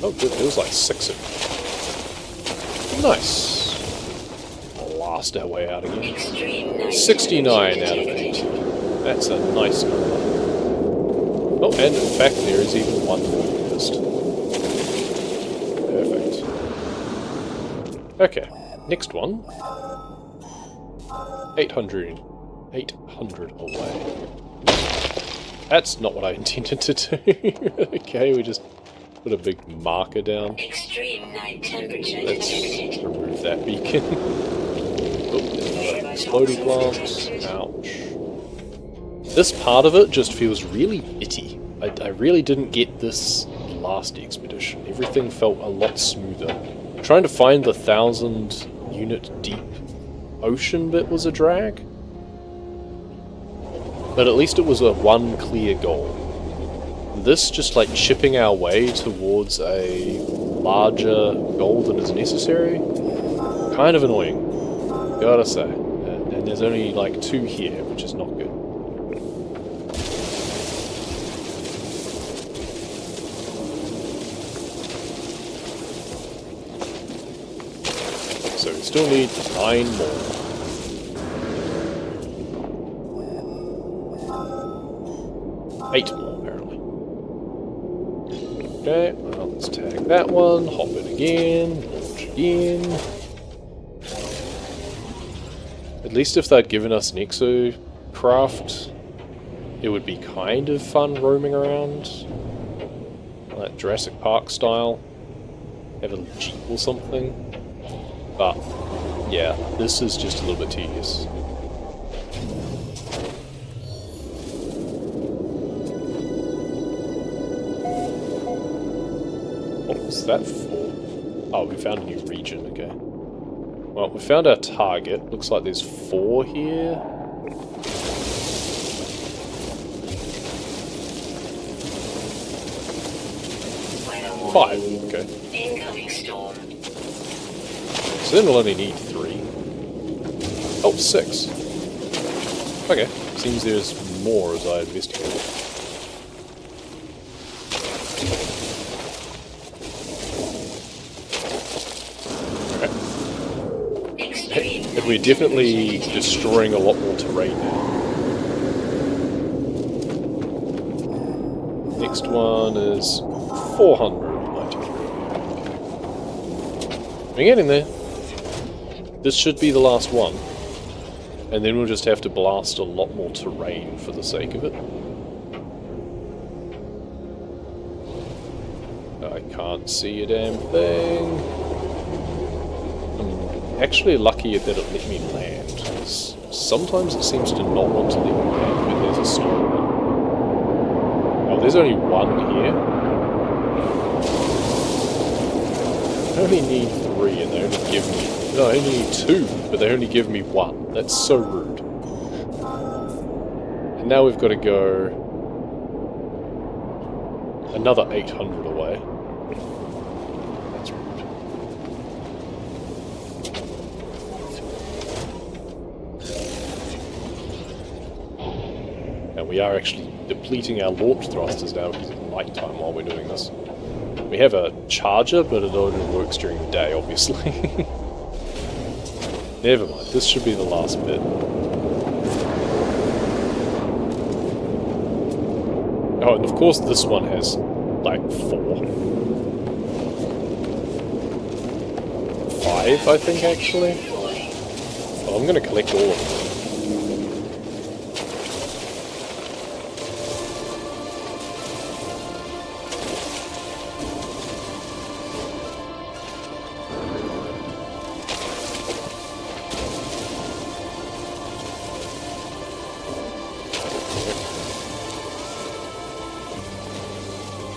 Oh good, there was like 6 of them. Nice. Blast our way out again. Extreme night. 69 out of 80. That's a nice number. Oh, and in fact there is even one more list. Perfect. Okay, next one. 800 away. That's not what I intended to do. Okay, we just put a big marker down. Extreme night temperature Let's detected. remove that beacon. Oh, another exploding plant. Ouch. This part of it just feels really bitty. I really didn't get this last expedition. Everything felt a lot smoother. Trying to find the 1,000 unit deep ocean bit was a drag. But at least it was a one clear goal. This just like chipping our way towards a larger goal than is necessary. Kind of annoying, gotta say. And there's only like 2 here, which is not good. So we still need 9 more. Eight more, apparently. Okay, well, let's tag that one, hop in again, launch again. At least if they'd given us an exocraft, it would be kind of fun roaming around. Like Jurassic Park style. Have a Jeep or something. But, yeah, this is just a little bit tedious. What was that for? Oh, we found a new region, okay. Well, we found our target. Looks like there's 4 here. Weather 5, warning. okay. Incoming storm. So then we'll only need 3. Oh, 6. Okay, seems there's more as I investigate. Extreme And we're definitely destroying a lot more terrain now. Next one is 493. We're getting there. This should be the last one. And then we'll just have to blast a lot more terrain for the sake of it. I can't see a damn thing. I'm actually lucky that it let me land. 'Cause sometimes it seems to not want to let me land when there's a storm. Oh, there's only one here. I only need 3 and they only give me... No, I only need 2, but they only give me 1. That's so rude. And now we've got to go... another 800 away. That's rude. And we are actually depleting our launch thrusters now because it's night time while we're doing this. We have a charger, but it only works during the day, obviously. Never mind, this should be the last bit. Oh, and of course this one has, like, 4. 5, I think, actually. Well, I'm gonna collect all of them.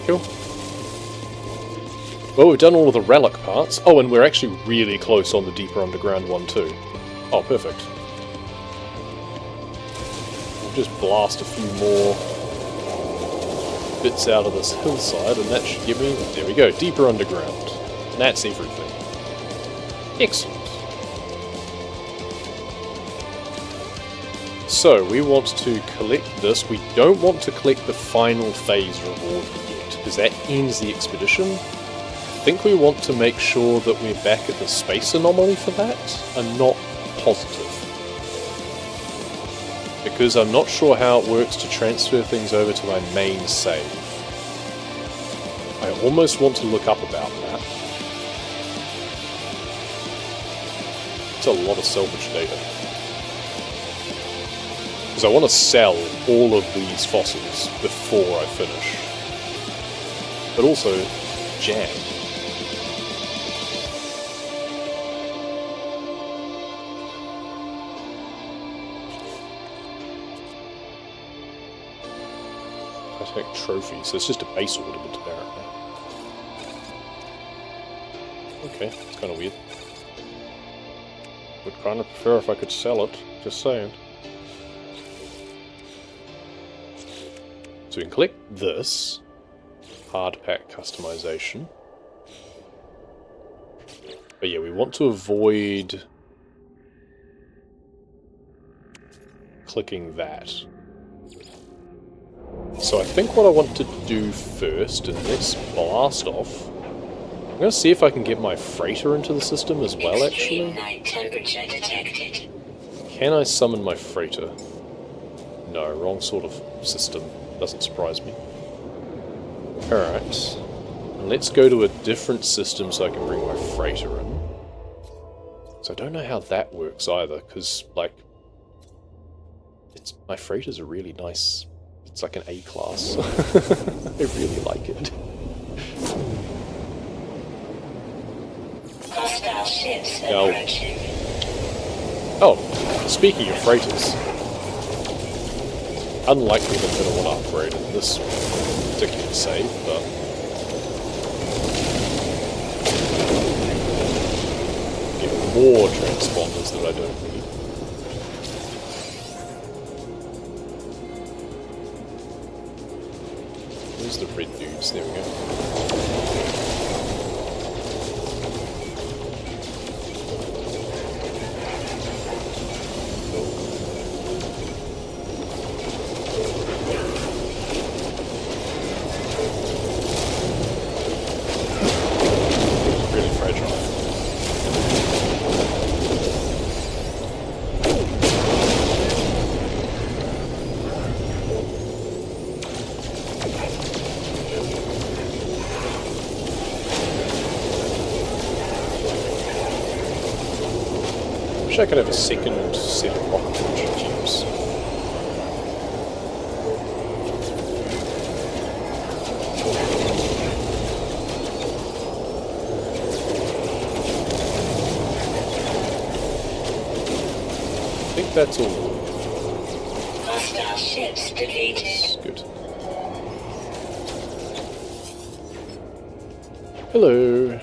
Cool. Well, we've done all of the relic parts. Oh, and we're actually really close on the deeper underground one too. Oh, perfect. We'll just blast a few more bits out of this hillside, and that should give me... There we go, deeper underground. And that's everything. Excellent. So, we want to collect this. We don't want to collect the final phase reward yet, because that ends the expedition. I think we want to make sure that we're back at the space anomaly for that. I'm not positive. Because I'm not sure how it works to transfer things over to my main save. I almost want to look up about that. It's a lot of salvage data. Because I want to sell all of these fossils before I finish. But also, jam. Titanic trophy, so it's just a base ornament apparently. Okay, it's kind of weird. Would kind of prefer if I could sell it, just saying. So we can click this, hard pack customization. But yeah, we want to avoid clicking that. So I think what I want to do first, and let's blast off. I'm going to see if I can get my freighter into the system as well, actually. Extreme night temperature detected. Can I summon my freighter? No, wrong sort of system. Doesn't surprise me. Alright. Let's go to a different system so I can bring my freighter in. So I don't know how that works either, because, like, my freighter's a really nice... It's like an A-class. I really like it. Hostile ships Now, approaching. oh, speaking of freighters, unlikely that I'm going to want to upgrade in this particular save, but get more transponders that I don't need. Where's the red dudes? There we go. Really fragile. Wish I could have a second set of rocket launcher tubes. I think that's all. Hostile ships defeated. That's good. Hello.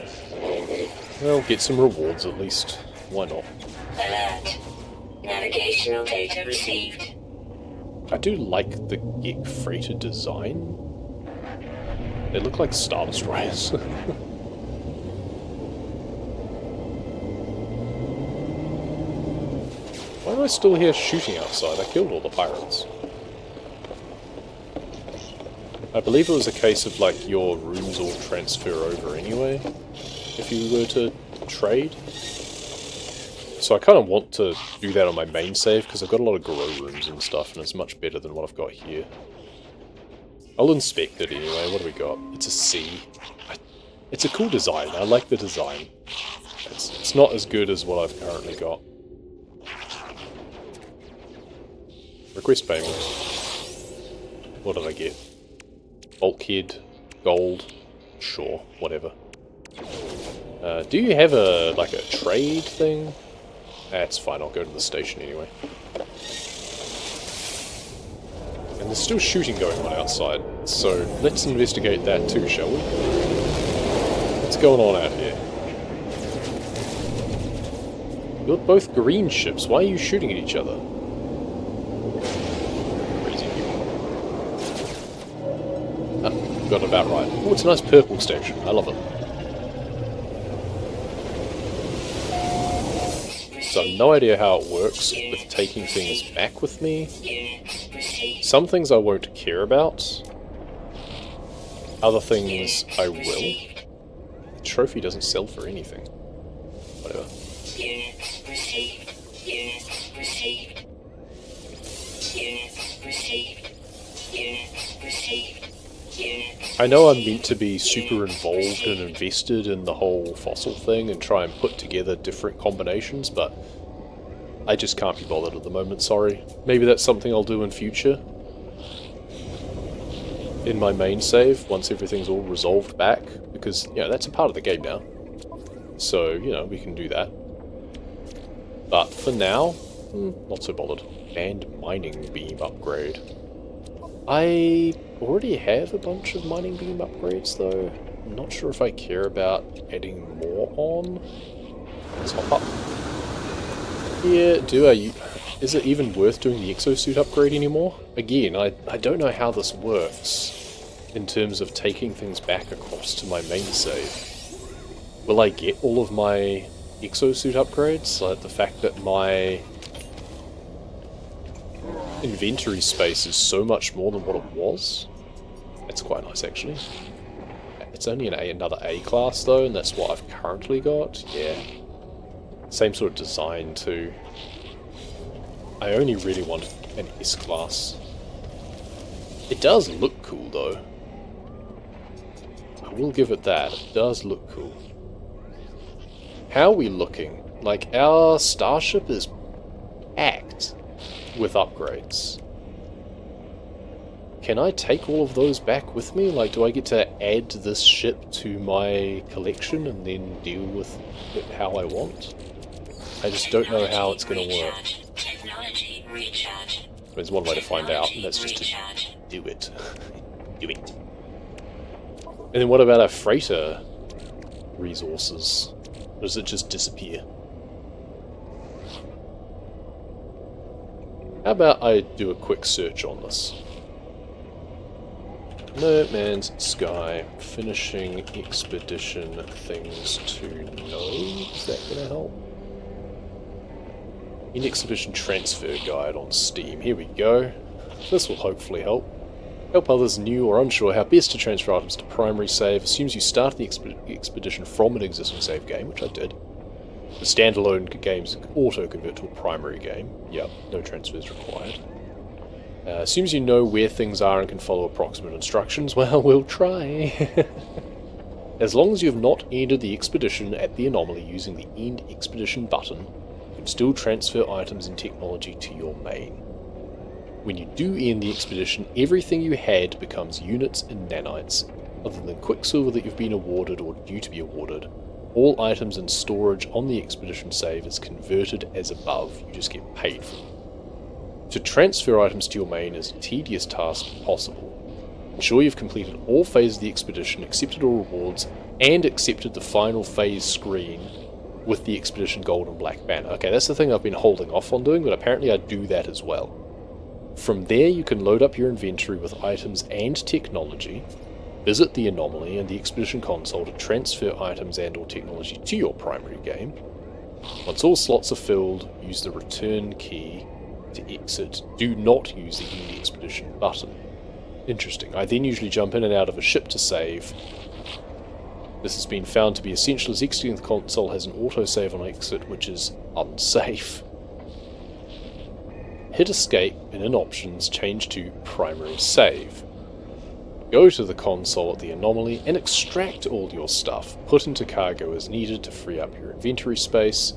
Well, get some rewards at least. Why not? Alert. Navigational data received. I do like the Gek freighter design. They look like Star Destroyers. Why am I still here shooting outside? I killed all the pirates. I believe it was a case of, like, your rooms all transfer over anyway, if you were to trade. So I kind of want to do that on my main save, because I've got a lot of grow rooms and stuff, and it's much better than what I've got here. I'll inspect it anyway. What do we got? It's a C. It's a cool design. I like the design. It's not as good as what I've currently got. Request payment. What did I get? Bulkhead, gold, sure, whatever. Do you have a, like, a trade thing? That's fine, I'll go to the station anyway. And There's still shooting going on outside, so let's investigate that too, shall we? What's going on out here? You're both green ships. Why are you shooting at each other? Crazy people. Ah, got it about right. Oh, it's a nice purple station. I love it. So I've no idea how it works with taking things back with me. Some things I won't care about. Other things I will. The trophy doesn't sell for anything. Whatever. Units received. Units received. Units received. Units received. Units. I know I'm meant to be super involved and invested in the whole fossil thing and try and put together different combinations, but I just can't be bothered at the moment, sorry. Maybe that's something I'll do in future. In my main save, once everything's all resolved back, because, you know, that's a part of the game now. So, you know, we can do that. But for now, not so bothered. Banned mining beam upgrade. I already have a bunch of mining beam upgrades, though. I'm not sure if I care about adding more on. Let's hop up. Yeah, is it even worth doing the exosuit upgrade anymore? Again, I don't know how this works in terms of taking things back across to my main save. Will I get all of my exosuit upgrades? Like the fact that my inventory space is so much more than what it was? That's quite nice, actually. It's only another A class, though, and that's what I've currently got. Yeah. Same sort of design, too. I only really want an S class. It does look cool, though. I will give it that. It does look cool. How are we looking? Like, our starship is packed with upgrades. Can I take all of those back with me? Like, do I get to add this ship to my collection and then deal with it how I want? I just don't know how it's going to work. Technology recharge. There's one way to find out, and that's just to do it. Do it. And then what about our freighter resources? Or does it just disappear? How about I do a quick search on this? No Man's Sky, finishing expedition things to know. Is that going to help? In expedition transfer guide on Steam. Here we go. This will hopefully help. Help others new or unsure how best to transfer items to primary save. Assumes you start the expedition from an existing save game, which I did. The standalone games auto-convert to a primary game. Yep, no transfers required. Assumes you know where things are and can follow approximate instructions. Well, we'll try. As long as you have not ended the expedition at the anomaly using the End Expedition button, you can still transfer items and technology to your main. When you do end the expedition, everything you had becomes units and nanites, other than Quicksilver that you've been awarded or due to be awarded. All items and storage on the expedition save is converted as above, you just get paid for them. To transfer items to your main is a tedious task possible. Ensure you've completed all phases of the expedition, accepted all rewards, and accepted the final phase screen with the expedition gold and black banner. Okay, that's the thing I've been holding off on doing, but apparently I do that as well. From there you can load up your inventory with items and technology, visit the anomaly and the expedition console to transfer items and or technology to your primary game. Once all slots are filled, use the return key to exit. Do not use the End Expedition button. Interesting. I then usually jump in and out of a ship to save. This has been found to be essential as exiting the console has an autosave on exit, which is unsafe. Hit escape and in options change to primary save. Go to the console at the anomaly and extract all your stuff. Put into cargo as needed to free up your inventory space.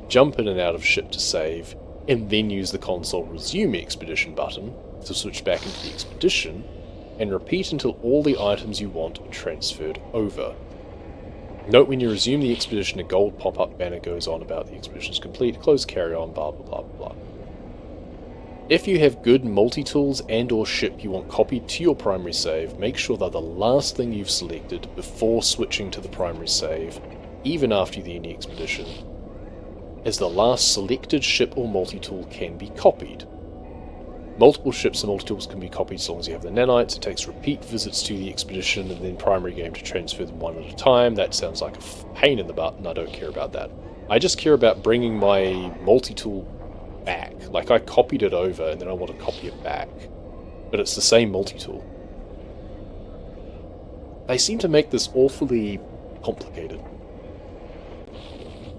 Jump in and out of ship to save, and then use the console resume expedition button to switch back into the expedition, and repeat until all the items you want are transferred over. Note when you resume the expedition, a gold pop-up banner goes on about the expedition is complete, close carry on, blah blah blah blah. If you have good multi-tools and or ship you want copied to your primary save, make sure they're the last thing you've selected before switching to the primary save, even after the Uni Expedition, as the last selected ship or multi-tool can be copied. Multiple ships and multi-tools can be copied as long as you have the nanites. It takes repeat visits to the expedition and then primary game to transfer them one at a time. That sounds like a pain in the butt, and I don't care about that. I just care about bringing my multi-tool back. Like, I copied it over and then I want to copy it back. But it's the same multi-tool. They seem to make this awfully complicated.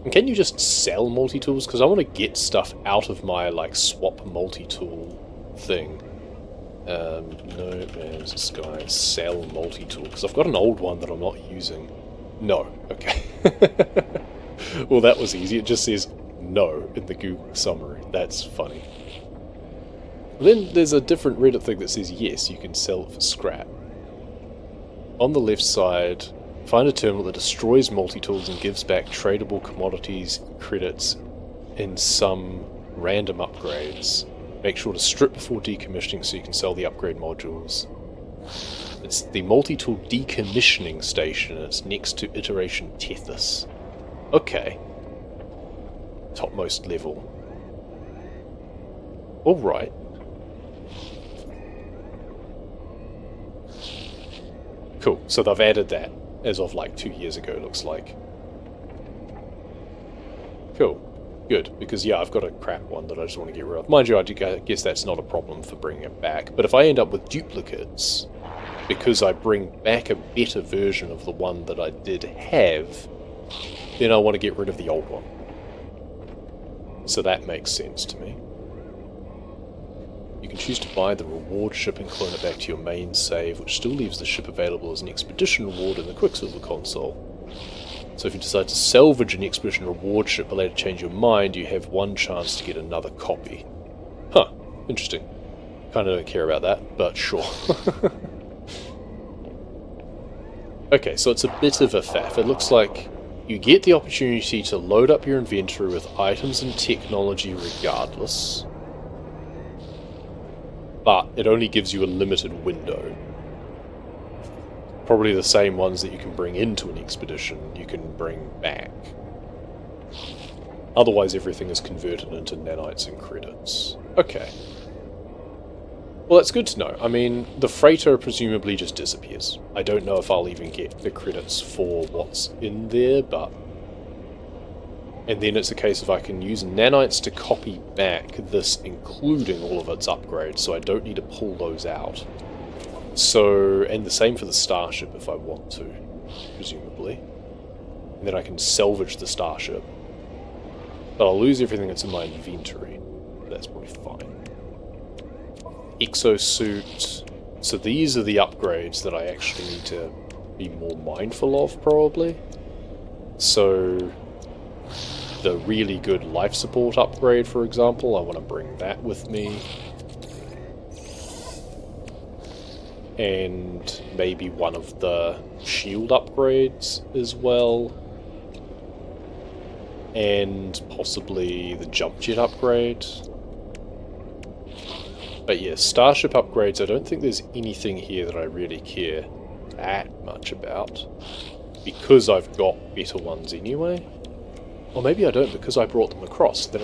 And can you just sell multi-tools? Because I want to get stuff out of my, like, swap multi-tool thing. No, there's this guy, sell multi-tool. Because I've got an old one that I'm not using. No. Okay. Well, that was easy. It just says no in the Google summary. That's funny. Then there's a different Reddit thing that says yes, you can sell it for scrap. On the left side, find a terminal that destroys multi-tools and gives back tradable commodities, credits, and some random upgrades. Make sure to strip before decommissioning so you can sell the upgrade modules. It's the multi-tool decommissioning station, and it's next to iteration Tethys. Okay. Topmost level. Alright. Cool, so they've added that as of like 2 years ago, looks like. Cool. Good, because yeah, I've got a crap one that I just want to get rid of. Mind you, I guess that's not a problem for bringing it back, but if I end up with duplicates, because I bring back a better version of the one that I did have, then I want to get rid of the old one. So that makes sense to me. You can choose to buy the reward ship and clone it back to your main save, which still leaves the ship available as an expedition reward in the Quicksilver console. So if you decide to salvage an expedition reward ship but later change your mind, you have one chance to get another copy. Huh, interesting. Kinda don't care about that, but sure. Okay, so it's a bit of a faff. It looks like you get the opportunity to load up your inventory with items and technology regardless, but it only gives you a limited window. Probably the same ones that you can bring into an expedition, you can bring back. Otherwise everything is converted into nanites and credits. Okay. Well, that's good to know. I mean, the freighter presumably just disappears. I don't know if I'll even get the credits for what's in there, but... And then it's a case of I can use nanites to copy back this, including all of its upgrades, so I don't need to pull those out. So, and the same for the starship if I want to, presumably. And then I can salvage the starship. But I'll lose everything that's in my inventory. That's probably fine. Exosuit. So these are the upgrades that I actually need to be more mindful of, probably. So, the really good life support upgrade, for example, I want to bring that with me. And maybe one of the shield upgrades as well. And possibly the jump jet upgrade. But yeah, starship upgrades, I don't think there's anything here that I really care that much about. Because I've got better ones anyway. Or maybe I don't because I brought them across, then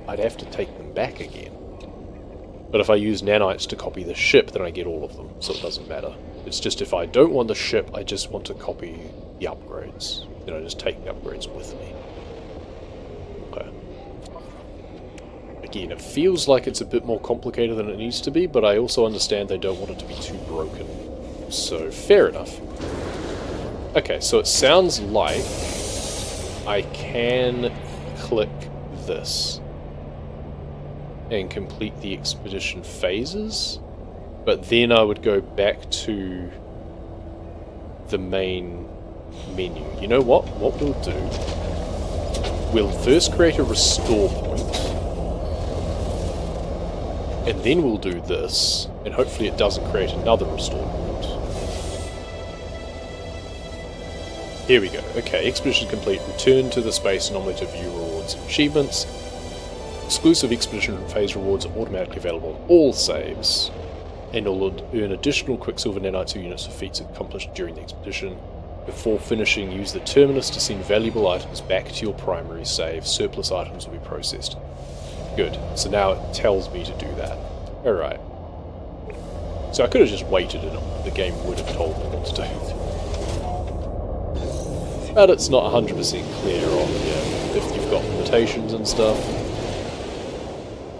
I'd have to take them back again. But if I use nanites to copy the ship, then I get all of them, so it doesn't matter. It's just if I don't want the ship, I just want to copy the upgrades. Then I just take the upgrades with me. Okay. Again, it feels like it's a bit more complicated than it needs to be, but I also understand they don't want it to be too broken. So, fair enough. Okay, so it sounds like I can click this and complete the expedition phases, but then I would go back to the main menu. You know what? What we'll do, we'll first create a restore point, and then we'll do this, and hopefully it doesn't create another restore point. Here we go. Okay, expedition complete. Return to the space anomaly to view rewards and achievements. exclusive expedition phase rewards are automatically available on all saves, and you'll earn additional Quicksilver Nanite units for feats accomplished during the expedition. Before finishing, use the terminus to send valuable items back to your primary save. Surplus items will be processed. Good. So now it tells me to do that. Alright. So I could have just waited and the game would have told me what to do. But it's not 100% clear on if you've got limitations and stuff.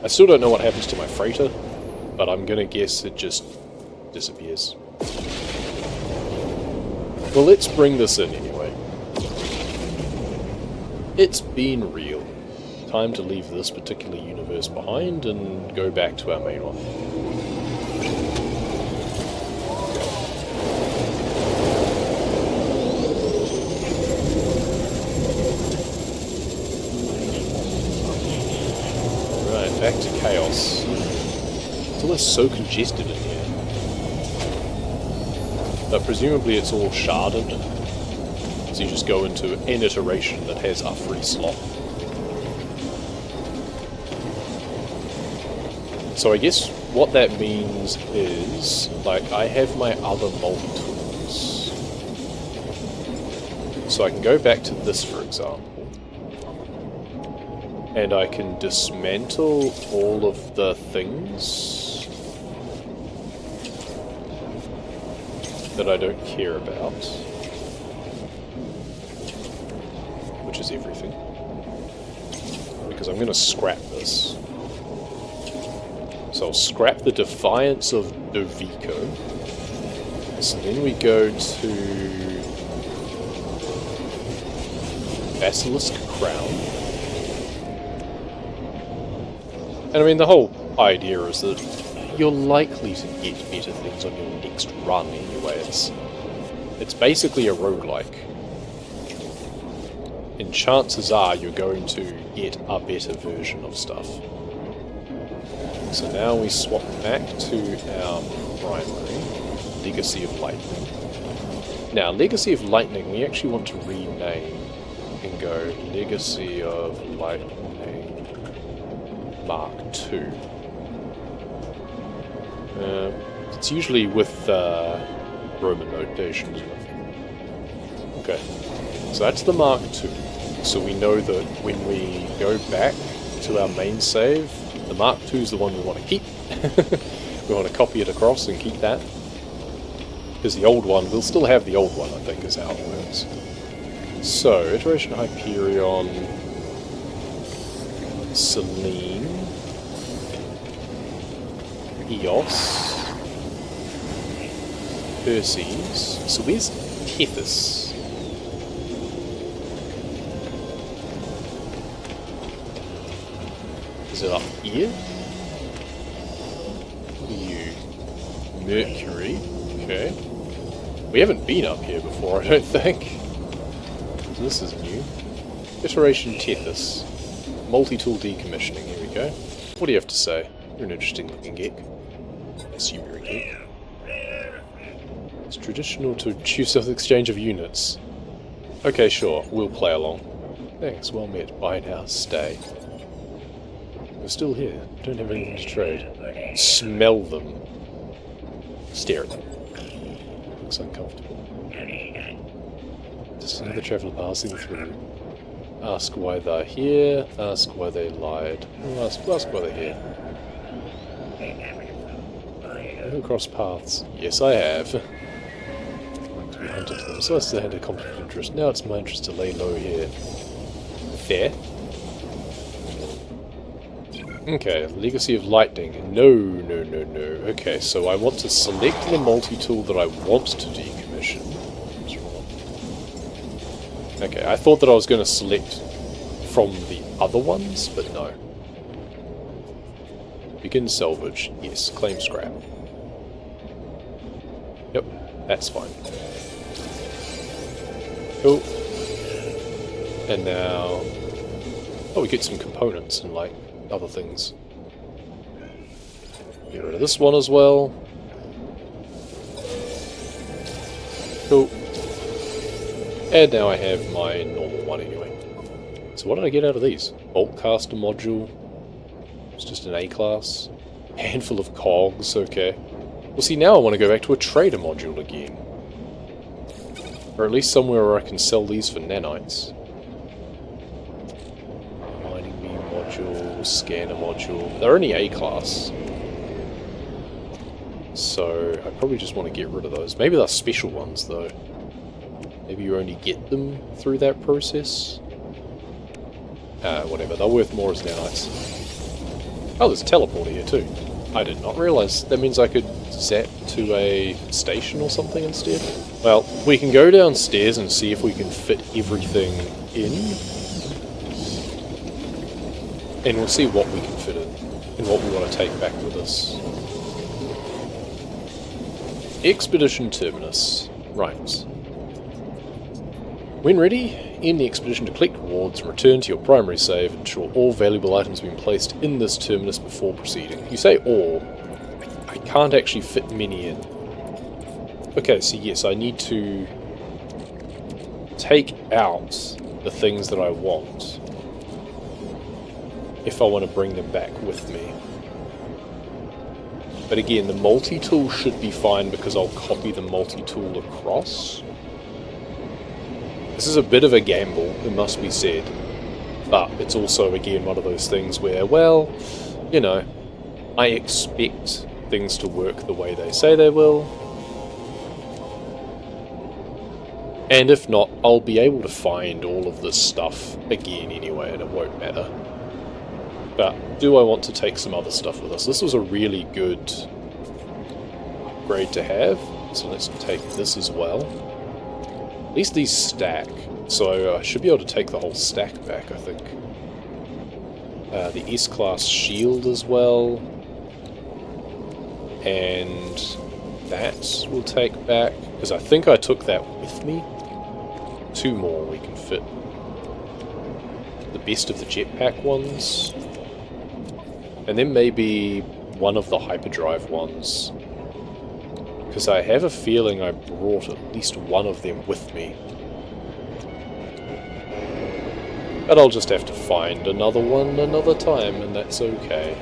I still don't know what happens to my freighter, but I'm gonna guess it just disappears. Well, let's bring this in anyway. It's been real. Time to leave this particular universe behind and go back to our main one. Right, back to chaos. It's always so congested in here. But presumably it's all sharded, so you just go into an iteration that has a free slot. So I guess what that means is, like, I have my other multi-tools. So I can go back to this, for example, and I can dismantle all of the things that I don't care about, which is everything, because I'm going to scrap this. So I'll scrap the Defiance of Dovico. So then we go to Basilisk Crown. And I mean, the whole idea is that you're likely to get better things on your next run anyway. It's basically a roguelike. And chances are you're going to get a better version of stuff. So now we swap back to our primary, Legacy of Lightning. Now, Legacy of Lightning, we actually want to rename and go Legacy of Lightning Mark II. It's usually with Roman notation, isn't it? Okay, so that's the Mark II. So we know that when we go back to our main save, the Mark II is the one we want to keep. We want to copy it across and keep that. Because the old one, we'll still have the old one, I think, is how it works. So, Iteration Hyperion, Selene, Eos, Perses. So where's Tethys? Is it up here? You. Mercury. Okay. We haven't been up here before, I don't think. So this is new. Iteration Tethys. Multi-tool decommissioning. Here we go. What do you have to say? You're an interesting looking geek. I assume you're a geek. It's traditional to choose the exchange of units. Okay, sure. We'll play along. Thanks. Well met. Bye now. Stay. We're still here. Don't have anything to trade. Smell them. Stare at them. Looks uncomfortable. Just another traveller passing through. Ask why they're here. Ask why they lied. Ask why they're here. Have you crossed paths? Yes, I have. We hunted them, so they had a conflict of interest. Now it's my interest to lay low here. Fair. Okay, Legacy of Lightning. No. Okay, so I want to select the multi-tool that I want to decommission. What's wrong? Okay, I thought that I was going to select from the other ones, but no. Begin salvage. Yes, claim scrap. Yep, that's fine. Cool. And now... oh, we get some components and, like, other things. Get rid of this one as well. Cool. And now I have my normal one anyway. So what did I get out of these? Bolt caster module, It's just an A-class. Handful of cogs, okay. Well, see, now I want to go back to a trader module again. Or at least somewhere where I can sell these for nanites. Mining beam module, scanner module. They're only A-class. So, I probably just want to get rid of those. Maybe they're special ones, though. Maybe you only get them through that process. Whatever. They're worth more as nanites. Oh, there's a teleporter here, too. I did not realise. That means I could zap to a station or something instead. Well, we can go downstairs and see if we can fit everything in. And we'll see what we can fit in. And what we want to take back with us. Expedition Terminus. Right. When ready, end the expedition to collect rewards and return to your primary save. Ensure all valuable items have been placed in this terminus before proceeding. You say all. I can't actually fit many in. Okay, so yes, I need to take out the things that I want if I want to bring them back with me. But again, the multi-tool should be fine because I'll copy the multi-tool across. This is a bit of a gamble, it must be said. But it's also, again, one of those things where, well, you know, I expect things to work the way they say they will. And if not, I'll be able to find all of this stuff again anyway, and it won't matter. But do I want to take some other stuff with us? This was a really good upgrade to have, so let's take this as well. At least these stack, so I should be able to take the whole stack back, I think. The S-Class shield as well. And that will take back, because I think I took that with me. 2 more we can fit. The best of the jetpack ones. And then maybe one of the hyperdrive ones. Because I have a feeling I brought at least one of them with me. But I'll just have to find another one another time, and that's okay.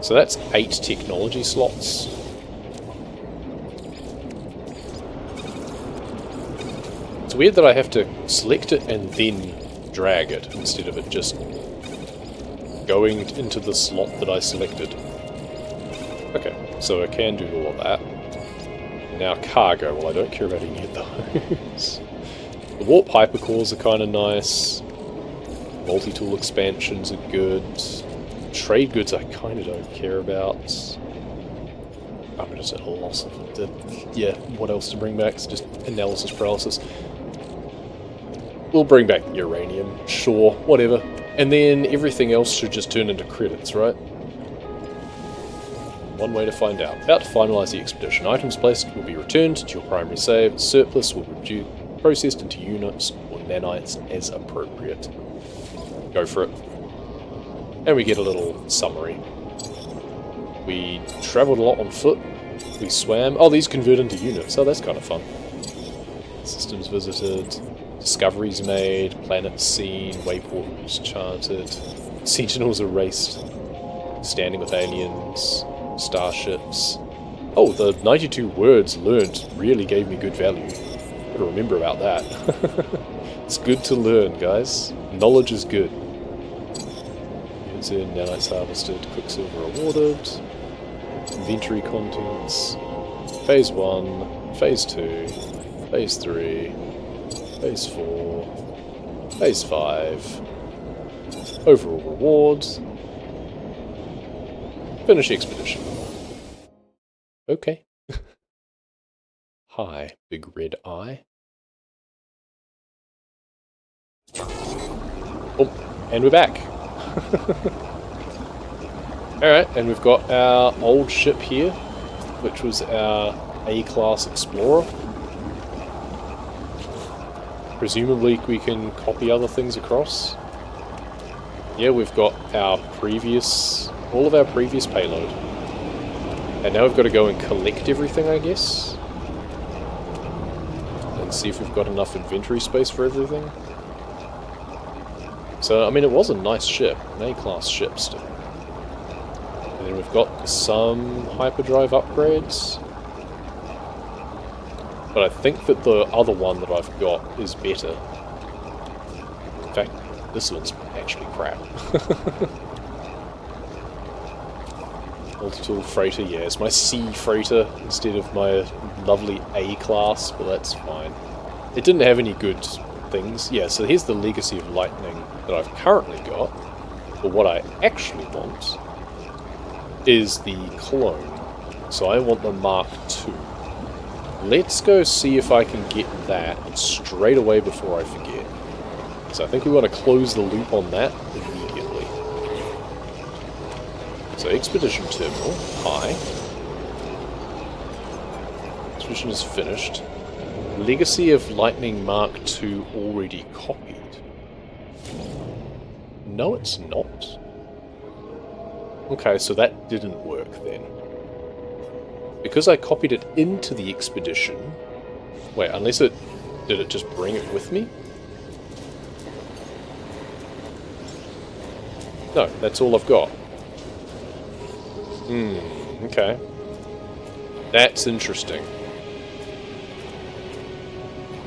So that's 8 technology slots. It's weird that I have to select it and then drag it, instead of it just going into the slot that I selected. Okay, so I can do all of that. Now cargo, well I don't care about any of those. The warp hypercores are kind of nice. Multi-tool expansions are good. Trade goods I kind of don't care about. I'm just at a loss of what else to bring back. It's just analysis paralysis. We'll bring back the uranium, sure, whatever. And then everything else should just turn into credits, right? One way to find out. About to finalise the expedition. Items placed will be returned to your primary save. Surplus will be processed into units or nanites as appropriate. Go for it. And we get a little summary. We travelled a lot on foot. We swam. Oh, these convert into units. Oh, that's kind of fun. Systems visited. Discoveries made. Planets seen. Waypoints charted. Sentinels erased. Standing with aliens. Starships. Oh, the 92 words learnt really gave me good value. Gotta remember about that. It's good to learn, guys. Knowledge is good. Units in, nanites harvested, quicksilver awarded. Inventory contents. Phase 1, Phase 2, Phase 3, Phase 4, Phase 5. Overall rewards. Finish expedition. Okay. Hi, big red eye. Oh, and we're back. Alright, and we've got our old ship here, which was our A-class Explorer. Presumably we can copy other things across. Yeah, we've got our previous, all of our previous payload. And now we've got to go and collect everything, I guess. And see if we've got enough inventory space for everything. So, I mean, it was a nice ship, an A-class ship still. And then we've got some hyperdrive upgrades. But I think that the other one that I've got is better. In fact, this one's actually crap. Multi-tool freighter, yeah, it's my C freighter instead of my lovely A-class, but that's fine. It didn't have any good things. Yeah, so here's the Legacy of Lightning that I've currently got. But what I actually want is the clone. So I want the Mark II. Let's go see if I can get that straight away before I forget. So I think we want to close the loop on that immediately. So Expedition Terminal, hi. Expedition is finished. Legacy of Lightning Mark II already copied. No, it's not. Okay, so that didn't work then. Because I copied it into the expedition... Wait, unless it... Did it just bring it with me? No, that's all I've got. Okay. That's interesting.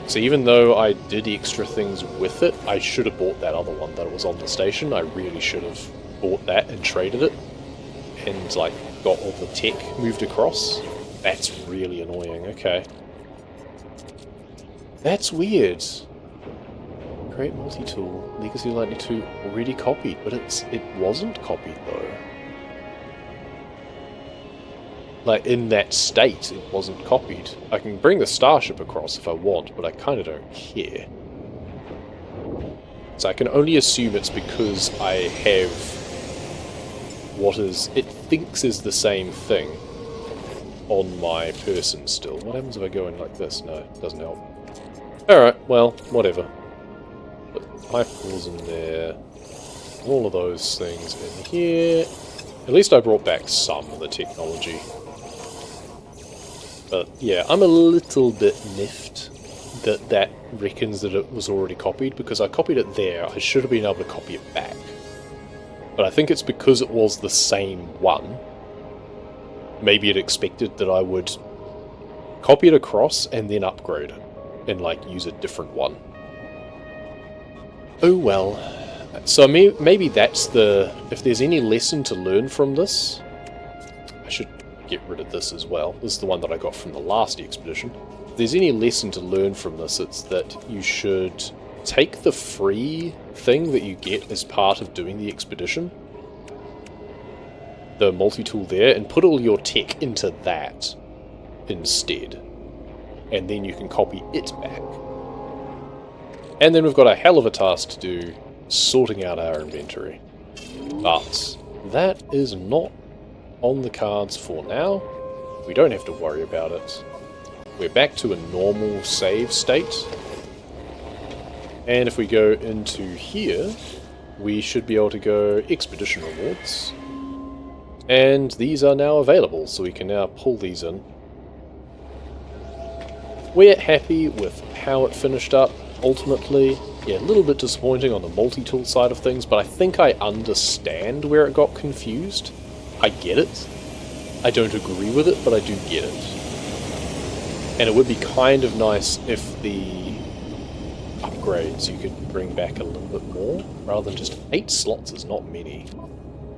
So even though I did extra things with it, I should have bought that other one that was on the station. I really should have bought that and traded it. And, like, got all the tech moved across. That's really annoying, okay. That's weird. Create multi-tool. Legacy Lightning 2 already copied, but it wasn't copied though. Like, in that state, it wasn't copied. I can bring the starship across if I want, but I kind of don't care. So I can only assume it's because I have what it thinks is the same thing on my person still. What happens if I go in like this? No, it doesn't help. Alright, well, whatever. Put hypercores in there. All of those things in here. At least I brought back some of the technology. But yeah, I'm a little bit miffed that that reckons that it was already copied, because I copied it there. I should have been able to copy it back. But I think it's because it was the same one. Maybe it expected that I would copy it across and then upgrade it. And, like, use a different one. Oh well. So maybe that's the... If there's any lesson to learn from this... I should get rid of this as well. This is the one that I got from the last expedition. If there's any lesson to learn from this, it's that you should take the free thing that you get as part of doing the expedition, the multi-tool there, and put all your tech into that instead. And then you can copy it back. And then we've got a hell of a task to do, sorting out our inventory. But that is not on the cards for now. We don't have to worry about it. We're back to a normal save state. And if we go into here, we should be able to go Expedition Rewards. And these are now available, so we can now pull these in. We're happy with how it finished up, ultimately. Yeah, a little bit disappointing on the multi-tool side of things, but I think I understand where it got confused. I get it. I don't agree with it, but I do get it. And it would be kind of nice if the upgrades you could bring back a little bit more, rather than just 8 slots is not many.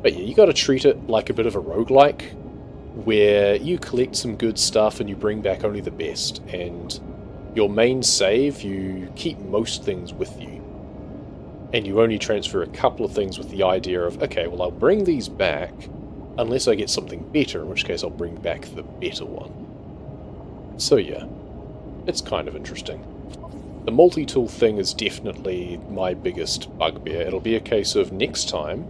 But yeah, you gotta treat it like a bit of a roguelike, where you collect some good stuff and you bring back only the best, and your main save, you keep most things with you. And you only transfer a couple of things with the idea of, okay, well I'll bring these back, unless I get something better, in which case I'll bring back the better one. So yeah, it's kind of interesting. The multi-tool thing is definitely my biggest bugbear. It'll be a case of next time,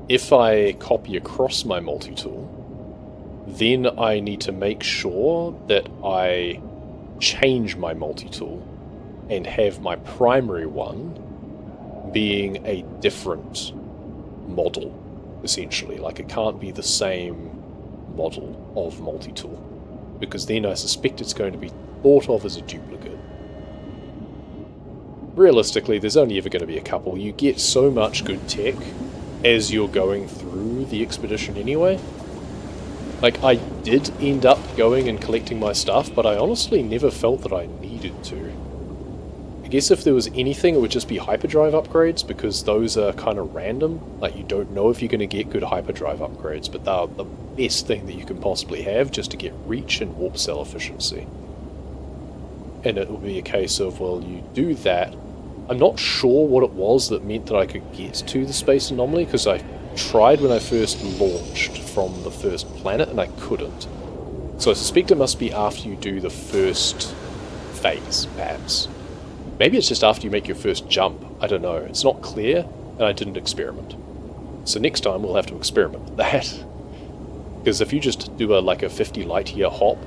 if I copy across my multi-tool, then I need to make sure that I change my multi-tool and have my primary one being a different model, essentially. Like, it can't be the same model of multi-tool, because then I suspect it's going to be thought of as a duplicate. realistically, there's only ever going to be a couple. You get so much good tech as you're going through the expedition anyway. Like, I did end up going and collecting my stuff, but I honestly never felt that I needed to. I guess if there was anything, it would just be hyperdrive upgrades, because those are kind of random. Like, you don't know if you're going to get good hyperdrive upgrades, but they're the best thing that you can possibly have just to get reach and warp cell efficiency. And it will be a case of, well, you do that. I'm not sure what it was that meant that I could get to the space anomaly, because I tried when I first launched from the first planet and I couldn't. So I suspect it must be after you do the first phase, perhaps. Maybe it's just after you make your first jump. I don't know. It's not clear, and I didn't experiment. So next time we'll have to experiment with that. Because if you just do like a 50 light year hop,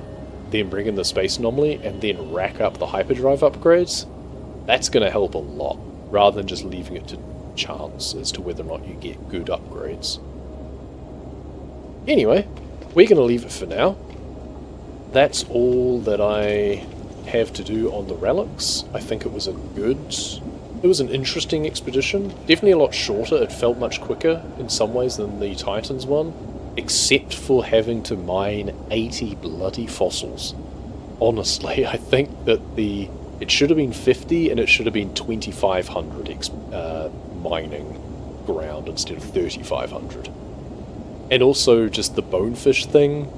then bring in the space anomaly, and then rack up the hyperdrive upgrades, that's going to help a lot, rather than just leaving it to chance as to whether or not you get good upgrades. Anyway, we're going to leave it for now. That's all that I have to do on the Relics. I think it was an interesting expedition. Definitely a lot shorter. It felt much quicker in some ways than the Titans one, except for having to mine 80 bloody fossils. Honestly, I think that it should have been 50 and it should have been 2,500 mining ground instead of 3,500. And also just the bonefish thing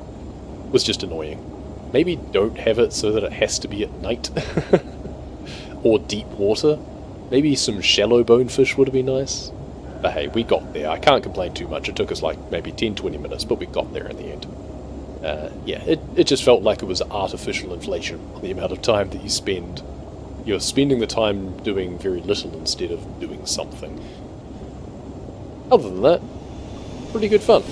was just annoying. Maybe don't have it so that it has to be at night. Or deep water. Maybe some shallow bonefish would have been nice. But hey, we got there. I can't complain too much. It took us like maybe 10-20 minutes, but we got there in the end. Yeah, it just felt like it was artificial inflation on the amount of time that you spend. You're spending the time doing very little instead of doing something. Other than that, pretty good fun.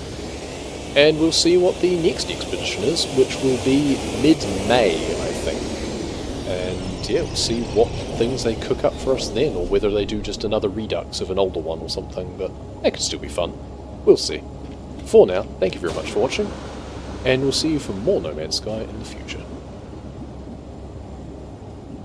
And we'll see what the next expedition is, which will be mid-May, I think. And yeah, we'll see what things they cook up for us then, or whether they do just another redux of an older one or something, but that could still be fun. We'll see. For now, thank you very much for watching, and we'll see you for more No Man's Sky in the future.